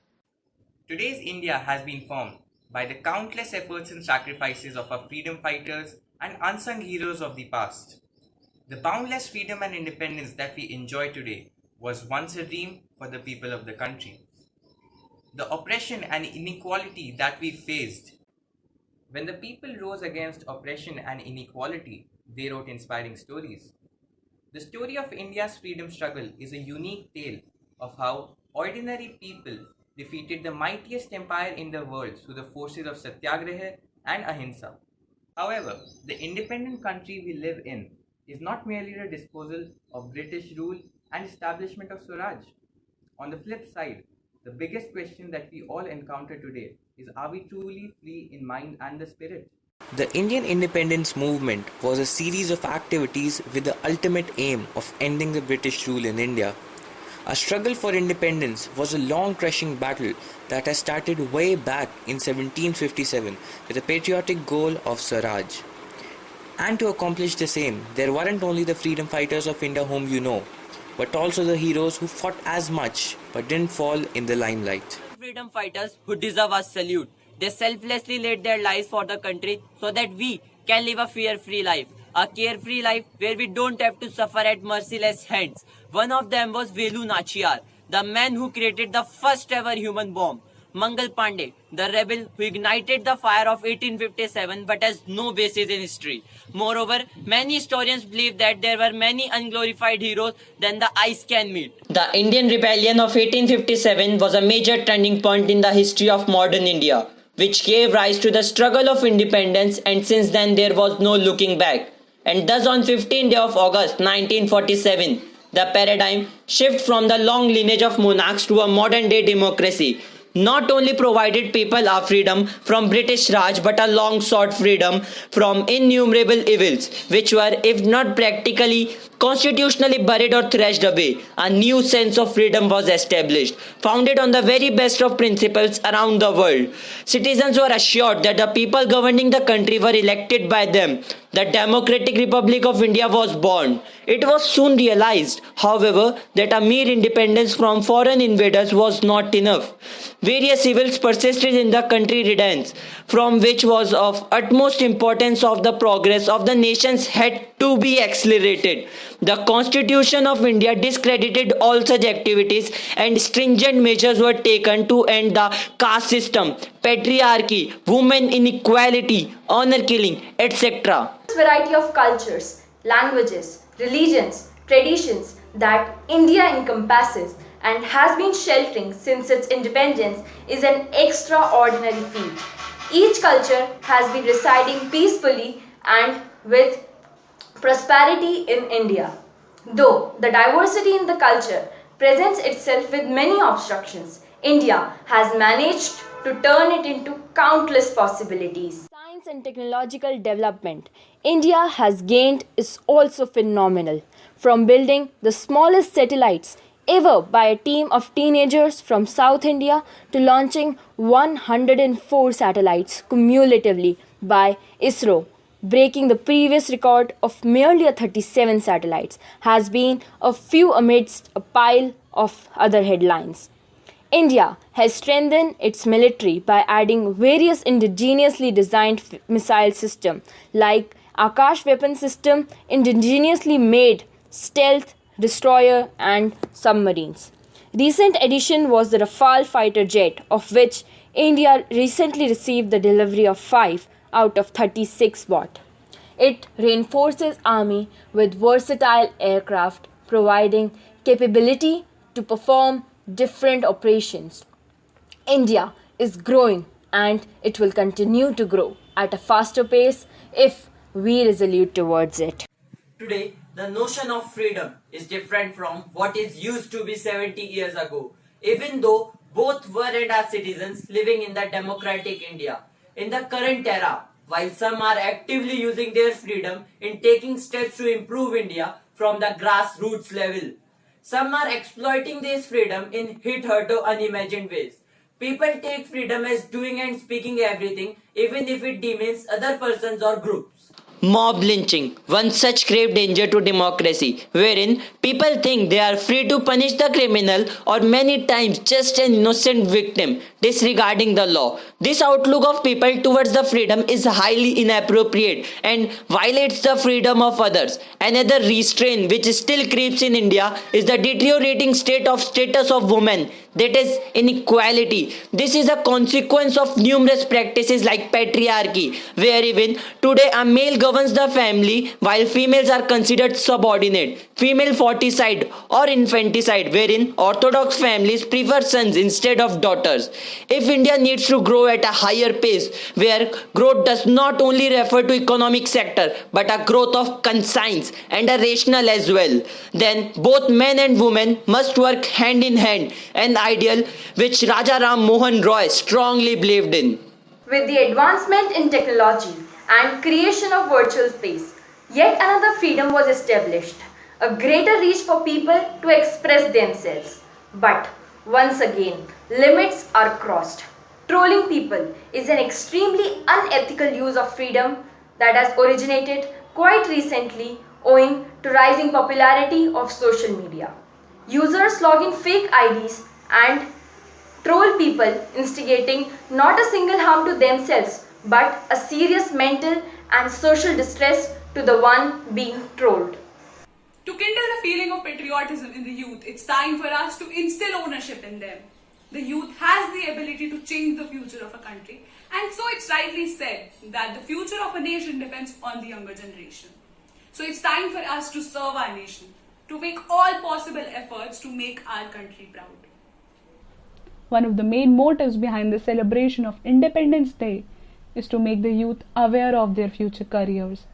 Today's India has been formed by the countless efforts and sacrifices of our freedom fighters and unsung heroes of the past. The boundless freedom and independence that we enjoy today was once a dream for the people of the country. The oppression and inequality that we faced. When the people rose against oppression and inequality, they wrote inspiring stories. The story of India's freedom struggle is a unique tale of how ordinary people defeated the mightiest empire in the world through the forces of Satyagraha and Ahimsa. However, the independent country we live in is not merely the disposal of British rule and establishment of Swaraj. On the flip side, the biggest question that we all encounter today is, are we truly free in mind and the spirit? The Indian independence movement was a series of activities with the ultimate aim of ending the British rule in India. A struggle for independence was a long crushing battle that has started way back in 1757 with the patriotic goal of Swaraj. And to accomplish the same, there weren't only the freedom fighters of India whom you know, but also the heroes who fought as much but didn't fall in the limelight. Freedom fighters who deserve our salute. They selflessly laid their lives for the country so that we can live a fear-free life. A carefree life where we don't have to suffer at merciless hands. One of them was Velu Nachiyar, the man who created the first ever human bomb. Mangal Pandey, the rebel who ignited the fire of 1857 but has no basis in history. Moreover, many historians believe that there were many unglorified heroes than the eyes can meet. The Indian Rebellion of 1857 was a major turning point in the history of modern India, which gave rise to the struggle of independence, and since then there was no looking back. And thus on 15th day of August 1947, the paradigm shift from the long lineage of monarchs to a modern day democracy not only provided people a freedom from British Raj but a long sought freedom from innumerable evils which were, if not practically, constitutionally buried or thrashed away. A new sense of freedom was established, founded on the very best of principles around the world. Citizens were assured that the people governing the country were elected by them. The Democratic Republic of India was born. It was soon realized, however, that a mere independence from foreign invaders was not enough. Various evils persisted in the country redance, from which was of utmost importance of the progress of the nations had to be accelerated. The Constitution of India discredited all such activities and stringent measures were taken to end the caste system, patriarchy, women inequality, honor killing, etc. Variety of cultures, languages, religions, traditions that India encompasses and has been sheltering since its independence is an extraordinary feat. Each culture has been residing peacefully and with prosperity in India. Though the diversity in the culture presents itself with many obstructions, India has managed to turn it into countless possibilities. Science and technological development India has gained is also phenomenal. From building the smallest satellites ever by a team of teenagers from South India to launching 104 satellites cumulatively by ISRO, breaking the previous record of merely 37 satellites, has been a few amidst a pile of other headlines. India has strengthened its military by adding various indigenously designed missile systems like Akash weapon system, indigenously made, stealth, destroyer and submarines. Recent addition was the Rafale fighter jet, of which India recently received the delivery of 5 out of 36 bought. It reinforces army with versatile aircraft providing capability to perform different operations. India is growing and it will continue to grow at a faster pace if we resolute towards it. Today, the notion of freedom is different from what it used to be 70 years ago, even though both were and are citizens living in the democratic India. In the current era, while some are actively using their freedom in taking steps to improve India from the grassroots level, some are exploiting this freedom in hitherto unimagined ways. People take freedom as doing and speaking everything, even if it demeans other persons or groups. Mob lynching, one such grave danger to democracy, wherein people think they are free to punish the criminal or many times just an innocent victim, disregarding the law. This outlook of people towards the freedom is highly inappropriate and violates the freedom of others. Another restraint which still creeps in India is the deteriorating status of women, that is inequality. This is a consequence of numerous practices like patriarchy, where even today a male governs the family while females are considered subordinate. Female foeticide or infanticide, wherein orthodox families prefer sons instead of daughters. If India needs to grow at a higher pace, where growth does not only refer to economic sector but a growth of conscience and a rational as well, then both men and women must work hand in hand, an ideal which Raja Ram Mohan Roy strongly believed in. With the advancement in technology and creation of virtual space, yet another freedom was established, a greater reach for people to express themselves. But once again, limits are crossed. Trolling people is an extremely unethical use of freedom that has originated quite recently owing to rising popularity of social media. Users log in fake IDs and troll people, instigating not a single harm to themselves but a serious mental and social distress to the one being trolled. To kindle the feeling of patriotism in the youth, it's time for us to instill ownership in them. The youth has the ability to change the future of a country, and so it's rightly said that the future of a nation depends on the younger generation. So it's time for us to serve our nation, to make all possible efforts to make our country proud. One of the main motives behind the celebration of Independence Day is to make the youth aware of their future careers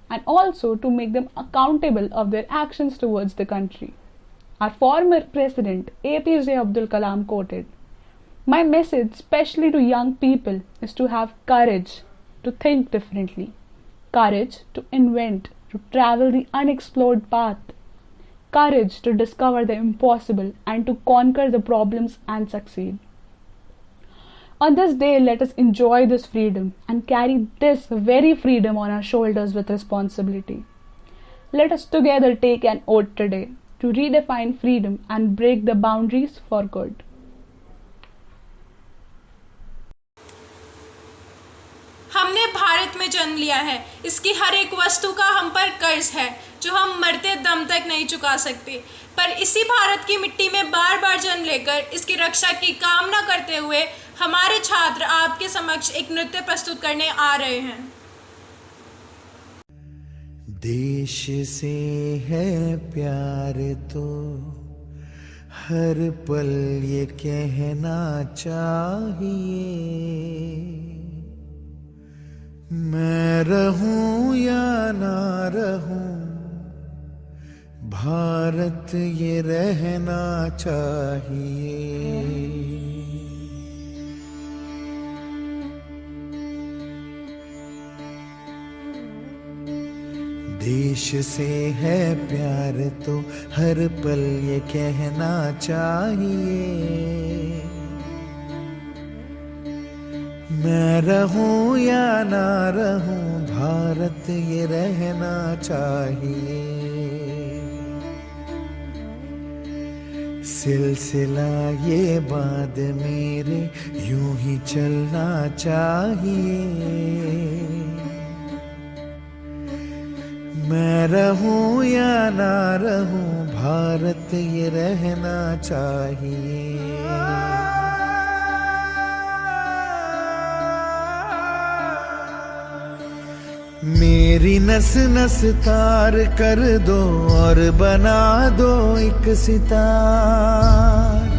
and also to make them accountable of their actions towards the country. Our former President APJ Abdul Kalam quoted, "My message, especially to young people, is to have courage to think differently, courage to invent, to travel the unexplored path, courage to discover the impossible and to conquer the problems and succeed." On this day, let us enjoy this freedom and carry this very freedom on our shoulders with responsibility. Let us together take an oath today to redefine freedom and break the boundaries for good. हमने भारत में जन्म लिया है, इसकी हर एक वस्तु का हम पर कर्ज है जो हम मरते दम तक नहीं चुका सकते, पर इसी भारत की मिट्टी में बार बार जन्म लेकर इसकी रक्षा की कामना करते हुए हमारे छात्र आपके समक्ष एक नृत्य प्रस्तुत करने आ रहे हैं। देश से है प्यार तो हर पल ये कहना चाहिए, मैं रहूं या ना रहूं भारत ये रहना चाहिए। देश से है प्यार तो हर पल ये कहना चाहिए, मैं रहूं या ना रहूं भारत ये रहना चाहिए। सिलसिला ये बाद मेरे यूं ही चलना चाहिए, मैं रहूं या ना रहूं, भारत ये रहना चाहिए। मेरी नस नस तार कर दो और बना दो एक सितार।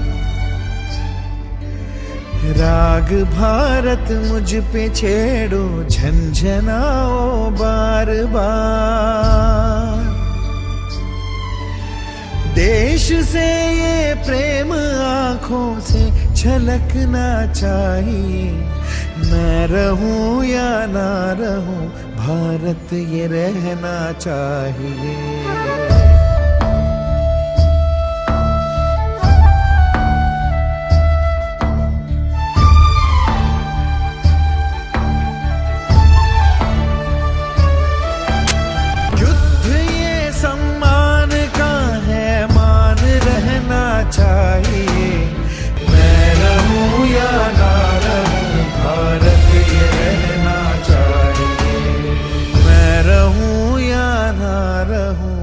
राग भारत मुझ पे छेड़ो, झंझनाओ बार बार। देश से ये प्रेम आंखों से छलकना चाहिए। मैं रहूं या ना रहूं, भारत ये रहना चाहिए। चाहिए। मैं रहूं या ना रहूं, भारत ये रहना चाहिए। मैं रहूं या ना रहूं,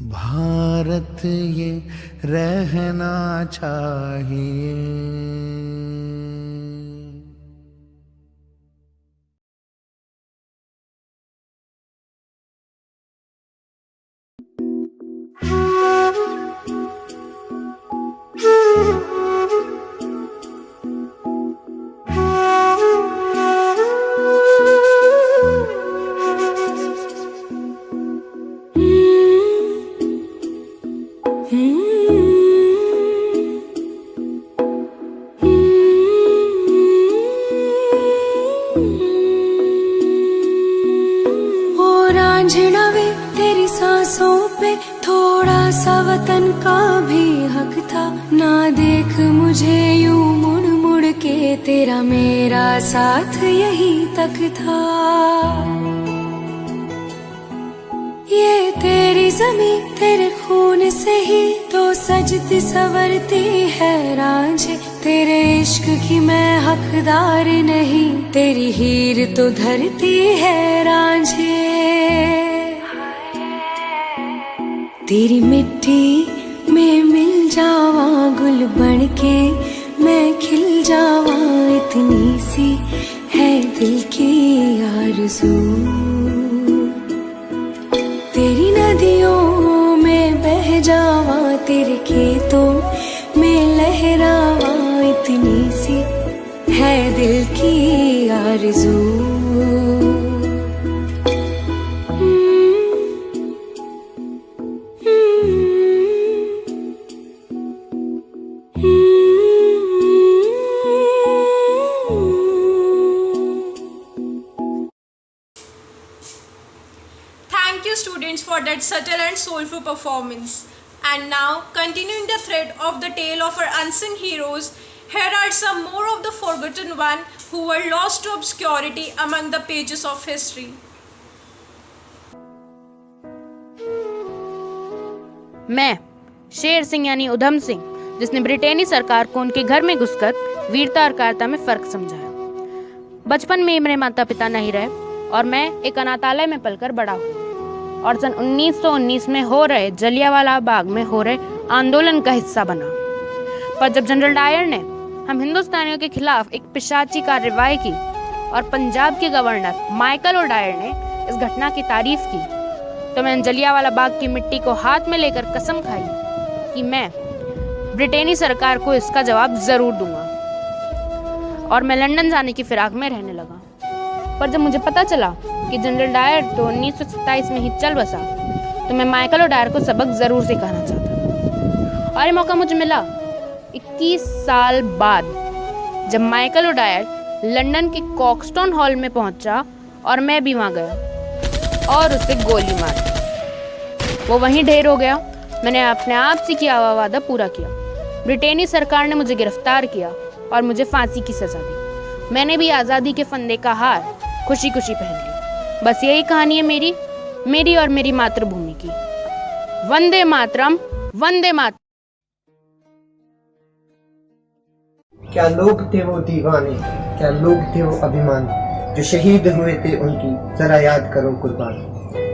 भारत ये रहना चाहिए। तेरी सांसों पे थोड़ा सा वतन का भी हक था। ना देख मुझे यूं मुड़ मुड़ के, तेरा मेरा साथ यही तक था। ये तेरी ज़मीं तेरे खून से ही तो सजती संवरती है रांझे। तेरे इश्क की मैं हकदार नहीं, तेरी हीर तो धरती है रांझे। तेरी मिट्टी में मिल जावा गुल बन के, मैं खिल जावा, इतनी सी है दिल की आरज़ू। तेरी नदियों में बह जावा, तेरे खेतों में लहरावा, इतनी सी है दिल की आरज़ू। Thank you students for that subtle and soulful performance. And now, continuing the thread of the tale of our unsung heroes, here are some more of the forgotten ones who were lost to obscurity among the pages of history. मैं शेर सिंह यानी उधम सिंह, जिसने Brittany सरकार को उनके घर में घुसकर वीरता और कायरता में फर्क समझाया। बचपन में ही मेरे माता पिता नहीं रहे और मैं एक अनाथालय में पलकर बड़ा हुआ और सन 1919 में हो रहे जलियांवाला बाग में हो रहे आंदोलन का हिस्सा बना। पर जब जनरल डायर ने हम हिंदुस्तानियों के खिलाफ एक पिशाची कार्रवाई की और पंजाब के गवर्नर माइकल और डायर ने इस घटना की तारीफ की, तो मैंने जलियांवाला बाग की मिट्टी को हाथ में लेकर कसम खाई कि मैं ब्रिटेनी सरकार को इसका जवाब जरूर दूंगा। और मैं लंदन जाने की फिराक में रहने लगा। पर जब मुझे पता चला कि जनरल डायर तो 1927 में ही चल बसा, तो मैं माइकल और डायर को सबक जरूर सिखाना चाहता। और ये मौका मुझे मिला 21 साल बाद, जब माइकल और डायर लंदन के कॉक्सटॉन हॉल में पहुंचा और मैं भी वहां गया और उसे गोली मारी। वो वहीं ढेर हो गया। मैंने अपने आप से किया हुआ वादा पूरा किया। ब्रिटेनी सरकार ने मुझे गिरफ्तार किया और मुझे फांसी की सजा दी। मैंने भी आज़ादी के फंदे का हार खुशी खुशी पहन लिया। बस यही कहानी है मेरी और मेरी मातृभूमि की। वंदे मातरम, वंदे मातरम। क्या लोग थे वो दीवाने, क्या लोग थे वो अभिमानी, जो शहीद हुए थे उनकी जरा याद करो कुर्बान.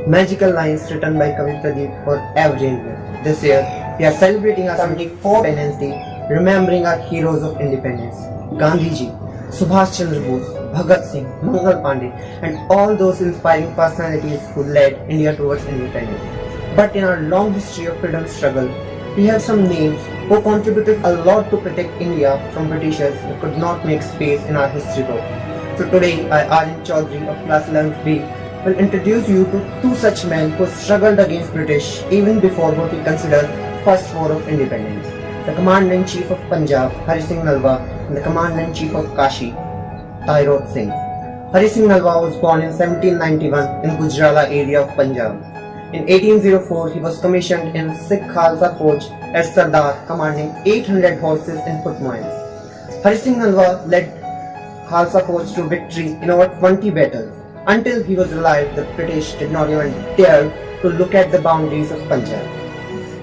Magical lines written by Kapil Pradeep for every Indian. This year, we are celebrating our 74th Independence Day, remembering our heroes of independence. Gandhi Ji, Subhash Chandra Bose, Bhagat Singh, Mangal Pandey, and all those inspiring personalities who led India towards independence. But in our long history of freedom struggle, we have some names who contributed a lot to protect India from Britishers who could not make space in our history book. So today, I, Arjun Chaudhary of Class 11B, will introduce you to two such men who struggled against British even before what we consider first war of independence. The Commander-in-Chief of Punjab, Hari Singh Nalwa, and the Commander-in-Chief of Kashi, Tyrod Singh. Hari Singh Nalwa was born in 1791 in Gujrala area of Punjab. In 1804, he was commissioned in Sikh Khalsa Fauj as Sardar, commanding 800 horses in footmen. Hari Singh Nalwa led Khalsa Fauj to victory in over 20 battles. Until he was alive, the British did not even dare to look at the boundaries of Punjab.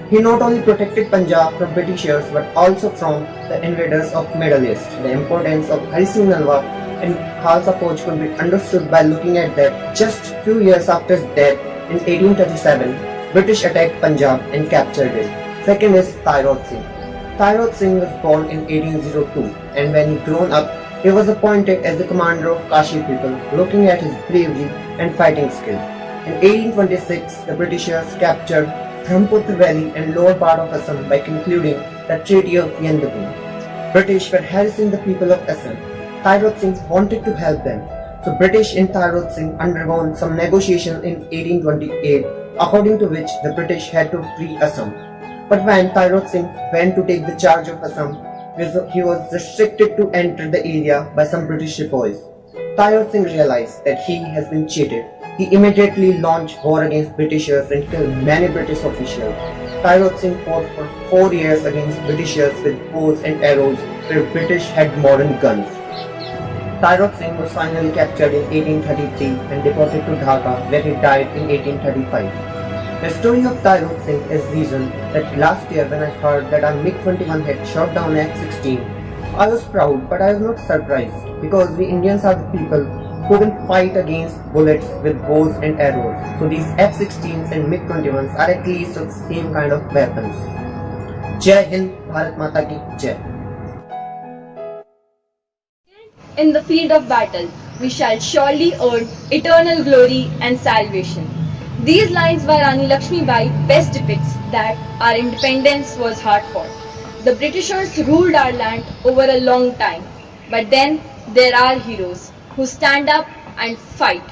He not only protected Punjab from Britishers but also from the invaders of Middle East. The importance of Hari Singh Nalwa in Khalsa Fauj could be understood by looking at that just few years after his death in 1837, British attacked Punjab and captured it. Second is Tyrod Singh. Tyrod Singh was born in 1802 and when he grown up, he was appointed as the commander of Kashi people, looking at his bravery and fighting skills. In 1826, the Britishers captured Brahmaputra Valley and lower part of Assam by concluding the Treaty of Gyanpeeth. British were harassing the people of Assam. Tyrod Singh wanted to help them, so British and Tyrod Singh undergone some negotiation in 1828, according to which the British had to free Assam. But when Tyrod Singh went to take the charge of Assam, he was restricted to enter the area by some British sepoys. Tyrod Singh realized that he has been cheated. He immediately launched war against Britishers and killed many British officials. Tyrod Singh fought for 4 years against Britishers with bows and arrows where British had modern guns. Tyrod Singh was finally captured in 1833 and deported to Dhaka where he died in 1835. The story of Tyrod Singh is reason that last year when I heard that our MiG-21 had shot down F-16, I was proud but I was not surprised because we Indians are the people who can fight against bullets with bows and arrows. So these F-16s and MiG-21s are at least of the same kind of weapons. Jai Hind, Bharat Mata ki Jai. In the field of battle, we shall surely earn eternal glory and salvation. These lines by Rani Lakshmibai best depicts that our independence was hard fought. The Britishers ruled our land over a long time, but then there are heroes who stand up and fight.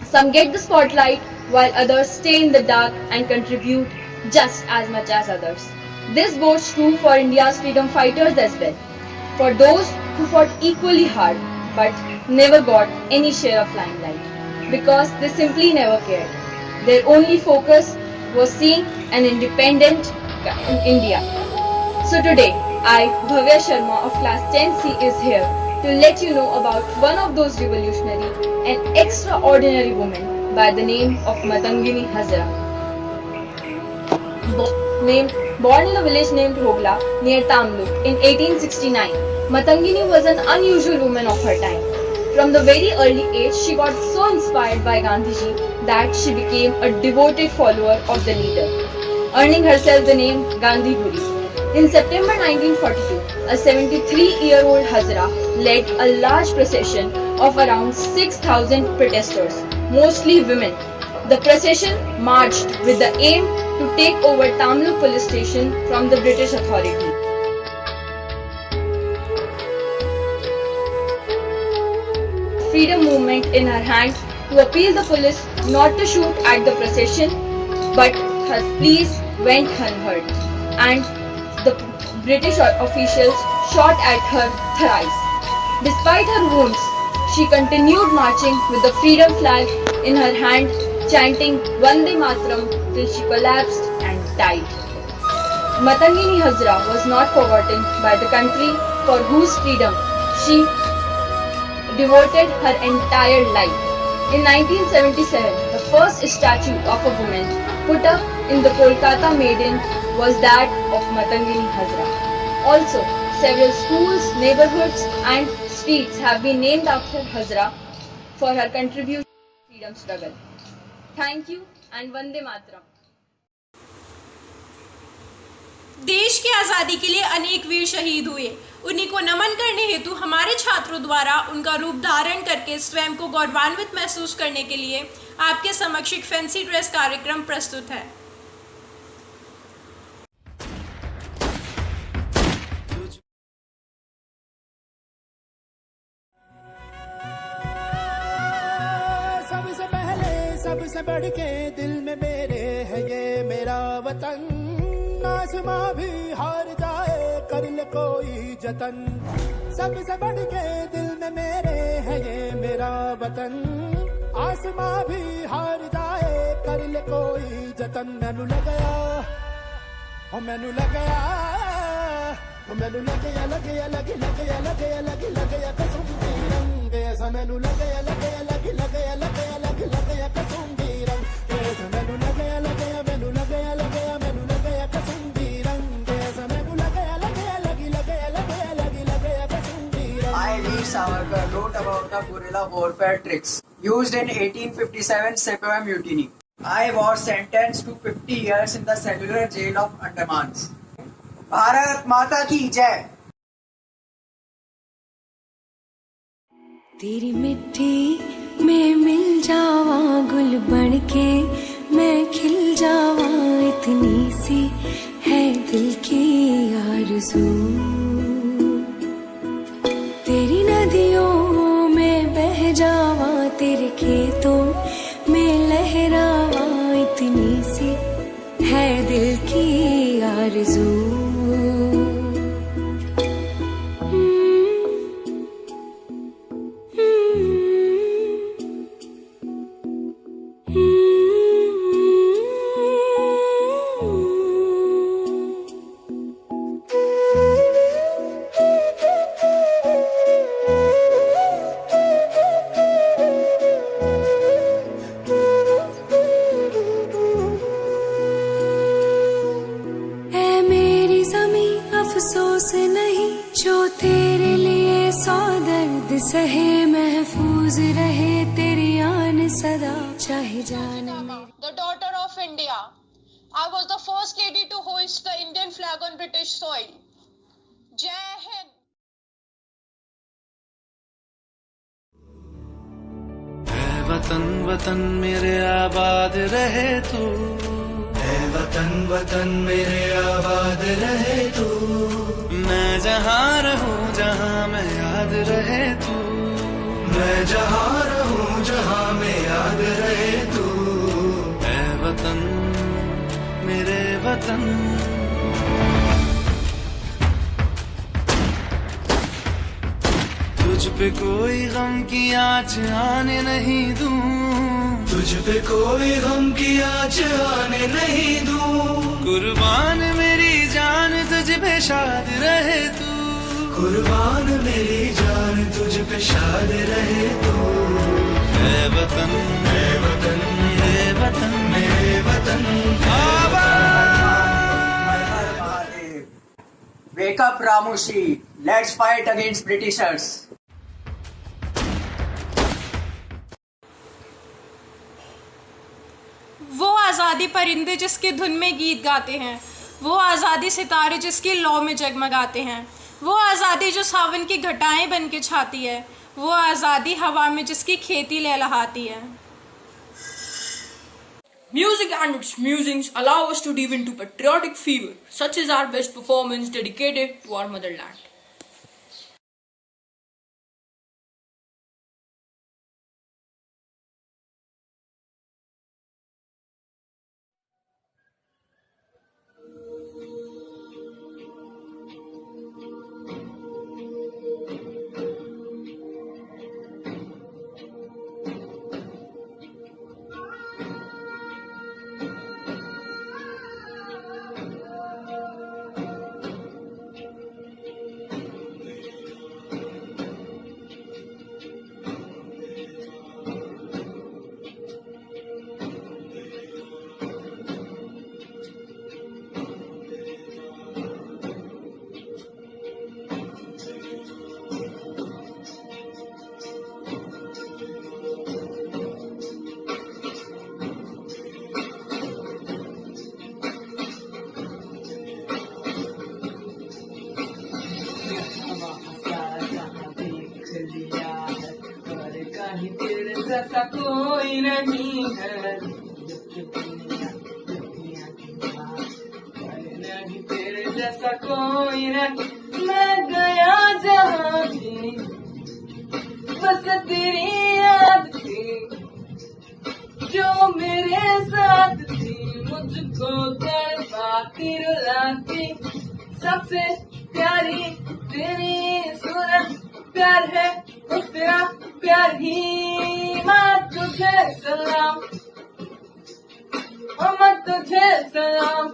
Some get the spotlight while others stay in the dark and contribute just as much as others. This bodes true for India's freedom fighters as well. For those who fought equally hard but never got any share of limelight because they simply never cared. Their only focus was seeing an independent India. So today, I, Bhavya Sharma of Class 10C is here to let you know about one of those revolutionary and extraordinary women by the name of Matangini Hazra. Born in a village named Hogla near Tamluk in 1869, Matangini was an unusual woman of her time. From the very early age, she got so inspired by Gandhiji that she became a devoted follower of the leader, earning herself the name Gandhi Guri. In September 1942, a 73-year-old Hazra led a large procession of around 6,000 protesters, mostly women. The procession marched with the aim to take over Tamluk police station from the British authority. Freedom movement in her hand to appeal the police not to shoot at the procession, but her pleas went unheard and the British officials shot at her thrice. Despite her wounds, she continued marching with the freedom flag in her hand, chanting Vande Mataram till she collapsed and died. Matangini Hazra was not forgotten by the country for whose freedom she devoted her entire life. In 1977, the first statue of a woman put up in the Kolkata Maiden was that of Matangini Hazra. Also, several schools, neighborhoods and streets have been named after Hazra for her contribution to the freedom struggle. Thank you and Vande Mataram. देश की आज़ादी के लिए अनेक वीर शहीद हुए। उन्हीं को नमन करने हेतु हमारे छात्रों द्वारा उनका रूप धारण करके स्वयं को गौरवान्वित महसूस करने के लिए आपके समक्ष एक फैंसी ड्रेस कार्यक्रम प्रस्तुत है। सबसे पहले सबसे बढ़ के दिल में मेरे है ये मेरा वतन। आसमां भी हार जाए कर ले कोई जतन। सबसे बढ़ के दिल में मेरे है ये मेरा वतन। आसमां भी हार जाए कर ले कोई जतन। मैनू लग गया ओ मैनू लग गया ओ मैनू लग गया लग गया लग लग गया लग गया लग लग गया कसम दी रंग ऐसा। मैनू लग गया लग गया लग लग गया लग गया लग लग गया कसम दी रंग ऐसा। मैनू लग गया लग गया मैनू लग गया लग गया मैनू लग गया कसम दी रंग ऐसा। मैनू लग गया लग गया लग लग गया लग गया लग लग गया कसम दी रंग। I, Veer Savarkar, wrote about the guerrilla warfare tricks used in 1857 Sepoy Mutiny. I was sentenced to 50 years in the cellular jail of Andamans. Bharat माता की जय। तेरी मिट्टी में मिल जावा गुल बन के मैं खिल जावा। इतनी सी है दिल की आरज़ू। तेरी नदियों में बह जावा तेरे खेतों में लहरावा। इतनी सी है दिल की आरज़ू। अफसोस नहीं जो तेरे लिए सौ दर्द सहे। महफूज रहे तेरी आन सदा चाहे जान। The daughter of India. I was the first lady to hoist the Indian flag on British soil. Jai Hind. ऐ वतन वतन मेरे आबाद रहे तू। ऐ वतन वतन मेरे आबाद रहे तू। मैं जहाँ रहूँ जहाँ मैं याद रहे तू। मैं जहाँ रहूँ जहाँ मैं याद रहे तू। ऐ वतन मेरे वतन। तुझ पे कोई गम की आँच आने नहीं दूं। तुझ पे कोई गम की आँच आने नहीं दूं। कुर्बान मेरी जान तुझ पे शाद रहे तू। कुर्बान मेरी जान तुझ पे शाद रहे तू। ऐ वतन मेरे वतन मेरे वतन मेरे वतन Wake up Ramushi, let's fight against Britishers. वो आज़ादी परिंदे जिसकी धुन में गीत गाते हैं। वो आज़ादी सितारे जिसकी लौ में जगमगाते हैं। वो आज़ादी जो सावन की घटाएं बन के छाती है। वो आज़ादी हवा में जिसकी खेती लहलहाती है। Music and its musings allow us to dive into patriotic fever. Such is our best performance dedicated to our motherland. जैसा कोई नहीं है, नहीं तेरे जैसा कोई नहीं। मैं गया जहाँ भी बस तेरी याद थी, जो मेरे साथ थी, मुझको तड़पाती रुलाती। सबसे प्यारी तेरी सूरत, प्यार है उस तेरा प्यार ही। माँ तुझे सलाम, माँ तुझे सलाम,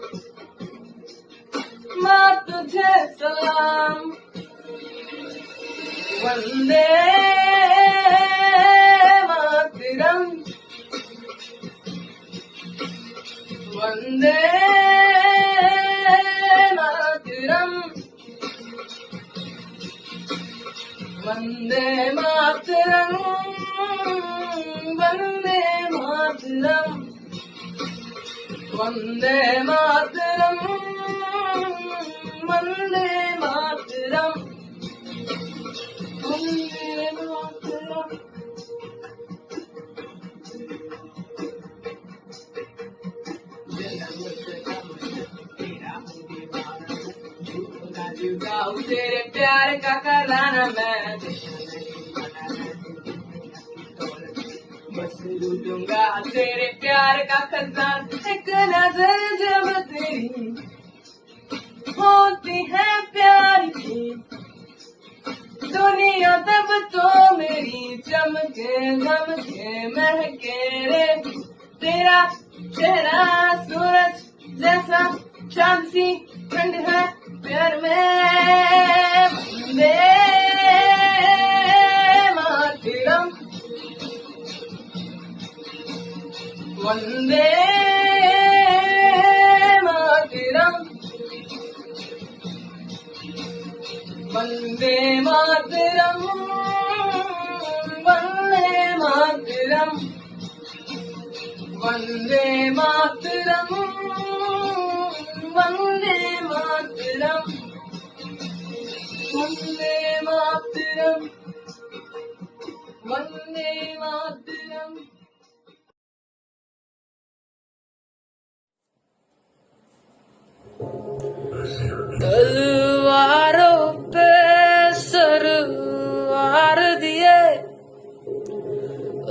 माँ तुझे सलाम। वंदे मातरम, वंदे मातरम, वंदे मातरम, वंदे मातरम, वंदे मातरम, वंदे मातरम, वंदे मातरम। गाऊं तेरे प्यार का कराना मैं, बस लूटूंगा तेरे प्यार का खजाना। एक नजर जब तेरी होती है प्यार की, दुनिया तब तो मेरी चमके दमके महके रे। तेरा चेहरा सूरज जैसा, चांद सी ठंड है प्यार में। वंदे मातरम, वंदे मातरम, वंदे मातरम, वंदे मातरम, वंदे मातरम, वंदे मातरम, वंदे मातरम, वंदे मातरम। तलवारों पे सरवार दिए,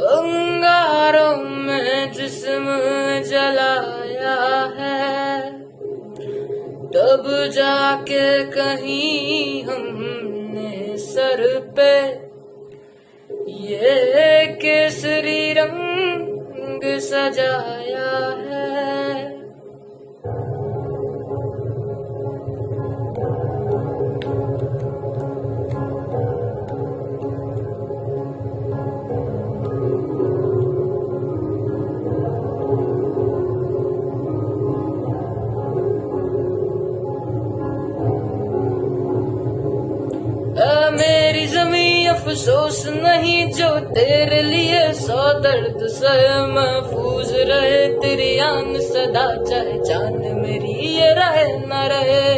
अंगारों में जिस्म जलाया है, तब जाके कहीं हमने सर पे ये केसरी रंग सजाया है। मेरी ज़मीं अफसोस नहीं जो तेरे लिए सौ दर्द से महफूज रहे। तेरी आन सदा चाहे जान मेरी ये रहे न रहे।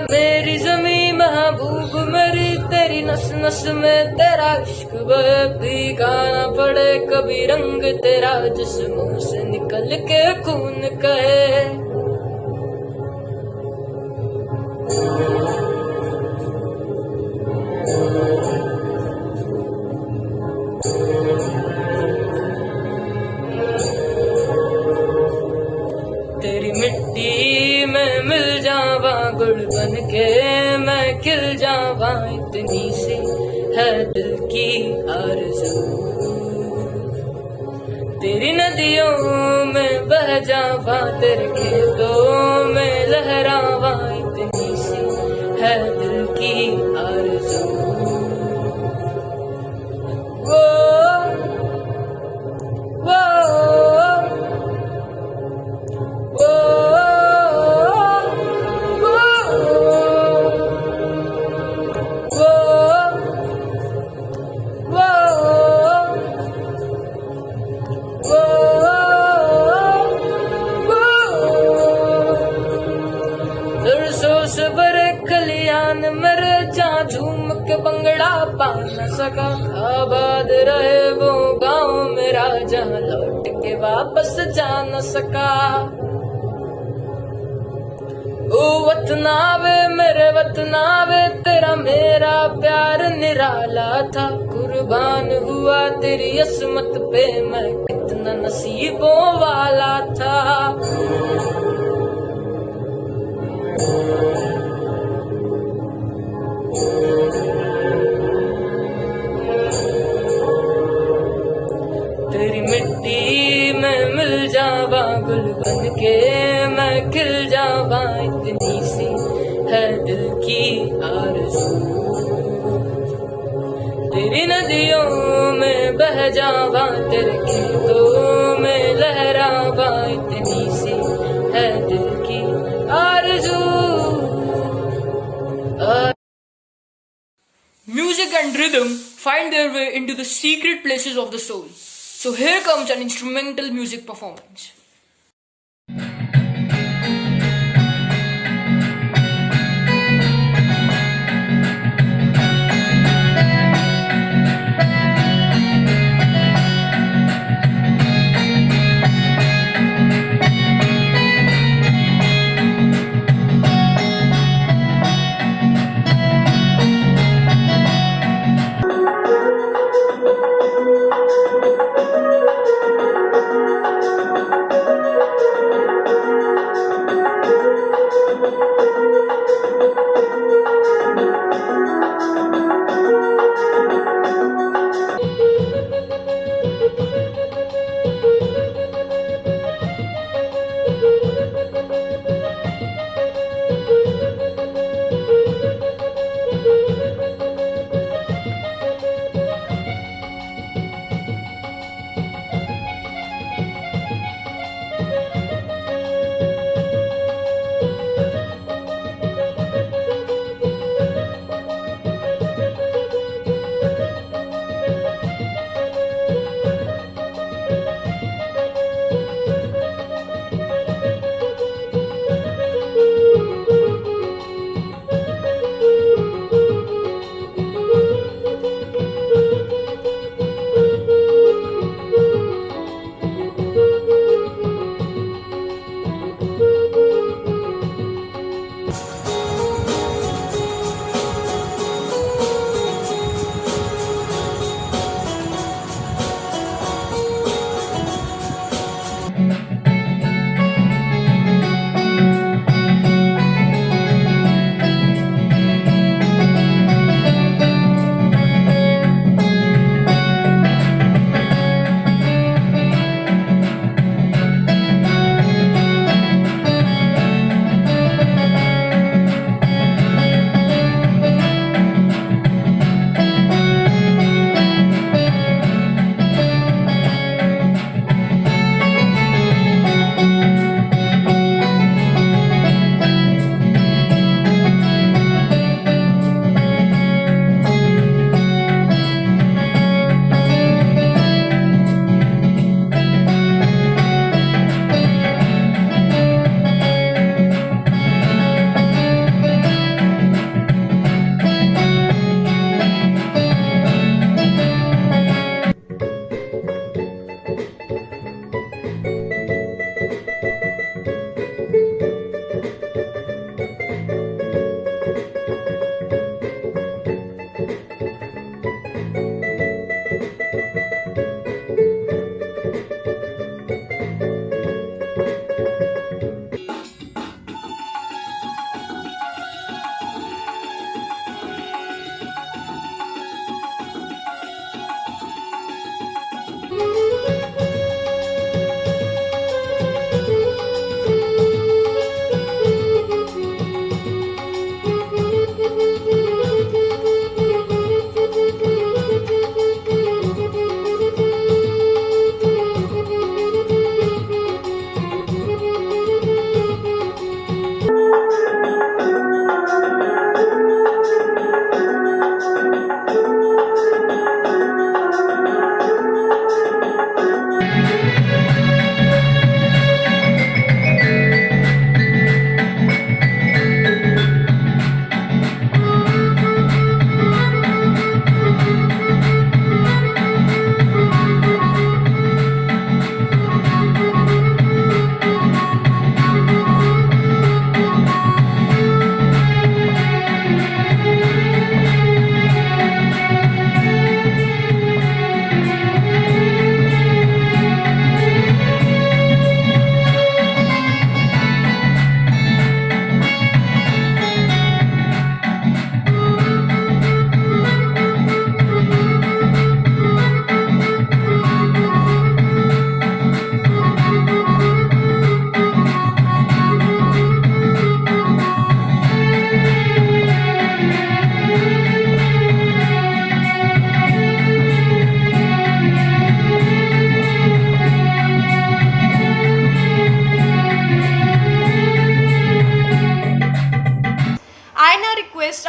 मेरी ज़मीं महबूब मेरी, तेरी नस नस में तेरा इश्क बहे। पीगाना पड़े कभी रंग तेरा जिस्मों से निकल के खून कहे। तेरी मिट्टी में मिल जावा गुड़ बन के मैं खिल जावा, इतनी सी है दिल की आरज़ू। तेरी नदियों में बह जावा, तेरे खेतों में लहरावा, इतनी सी है दिल की आरज़ू। वो वो से बड़े खलियान मेरे जहाँ झूम न सका। आबाद रहे वो गांव मेरा जहां लौट के वापस जा न सका। ओ वतना वे मेरे वतना वे तेरा मेरा प्यार निराला था। कुर्बान हुआ तेरी असमत पे मैं कितना नसीबों वाला था। तेरी मिट्टी में मिल जावा गुल बन के मैं खिल जावा। इतनी सी है दिल की आरज़ू। तेरी नदियों में बह जावा तेरे खेतों में लहरावा। इतनी सी है दिल की आरज़ू। Music and rhythm find their way into the secret places of the soul. So here comes an instrumental music performance.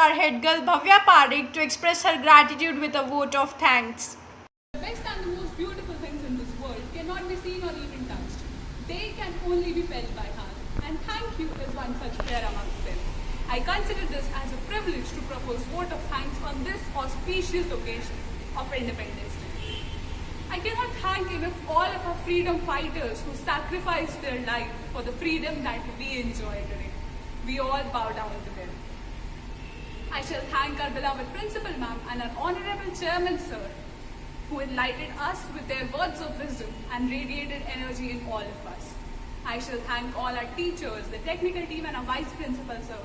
our head girl Bhavya Parekh to express her gratitude with a vote of thanks. The best and the most beautiful things in this world cannot be seen or even touched. They can only be felt by heart. And thank you is one such prayer amongst them. I consider this as a privilege to propose vote of thanks on this auspicious occasion of Independence Day. I cannot thank enough all of our freedom fighters who sacrificed their life for the freedom that we enjoy today. We all bow down to them. I shall thank our beloved Principal Ma'am and our Honorable Chairman Sir, who enlightened us with their words of wisdom and radiated energy in all of us. I shall thank all our teachers, the technical team and our Vice Principal Sir.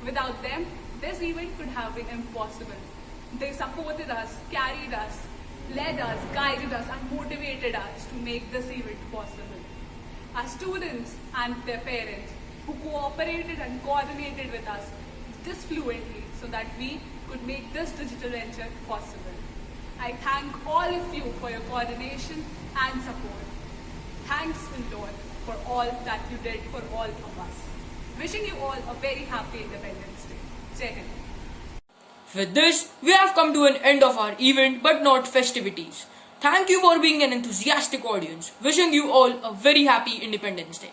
Without them, this event could have been impossible. They supported us, carried us, led us, guided us and motivated us to make this event possible. Our students and their parents who cooperated and coordinated with us this fluently so that we could make this digital venture possible. I thank all of you for your coordination and support. Thanks, Lord, for all that you did for all of us. Wishing you all a very happy Independence Day. Jai Hind. With this, we have come to an end of our event but not festivities. Thank you for being an enthusiastic audience. Wishing you all a very happy Independence Day.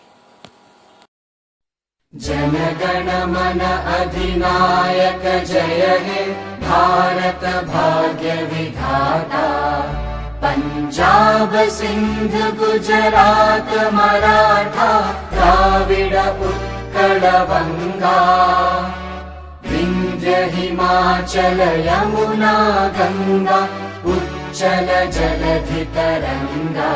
Jana Gana मन अधिनायक जय हे भारत भाग्य विधाता पंजाब सिंध गुजरात मराठा द्राविड उत्कल बंगा विंध्य हिमाचल यमुना गंगा उच्चल जलधि तरंगा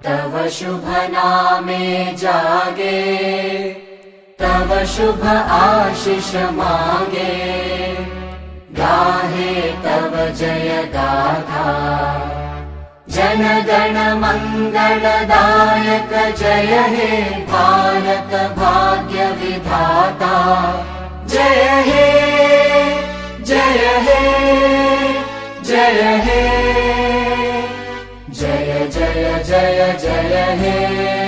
तव शुभ नामे जागे तव शुभ आशीष मांगे गाहे तव जय गाथा जन गण मंगलदायक जय हे भारत भाग्य विधाता जय हे जय हे जय हे जय जय जय जय हे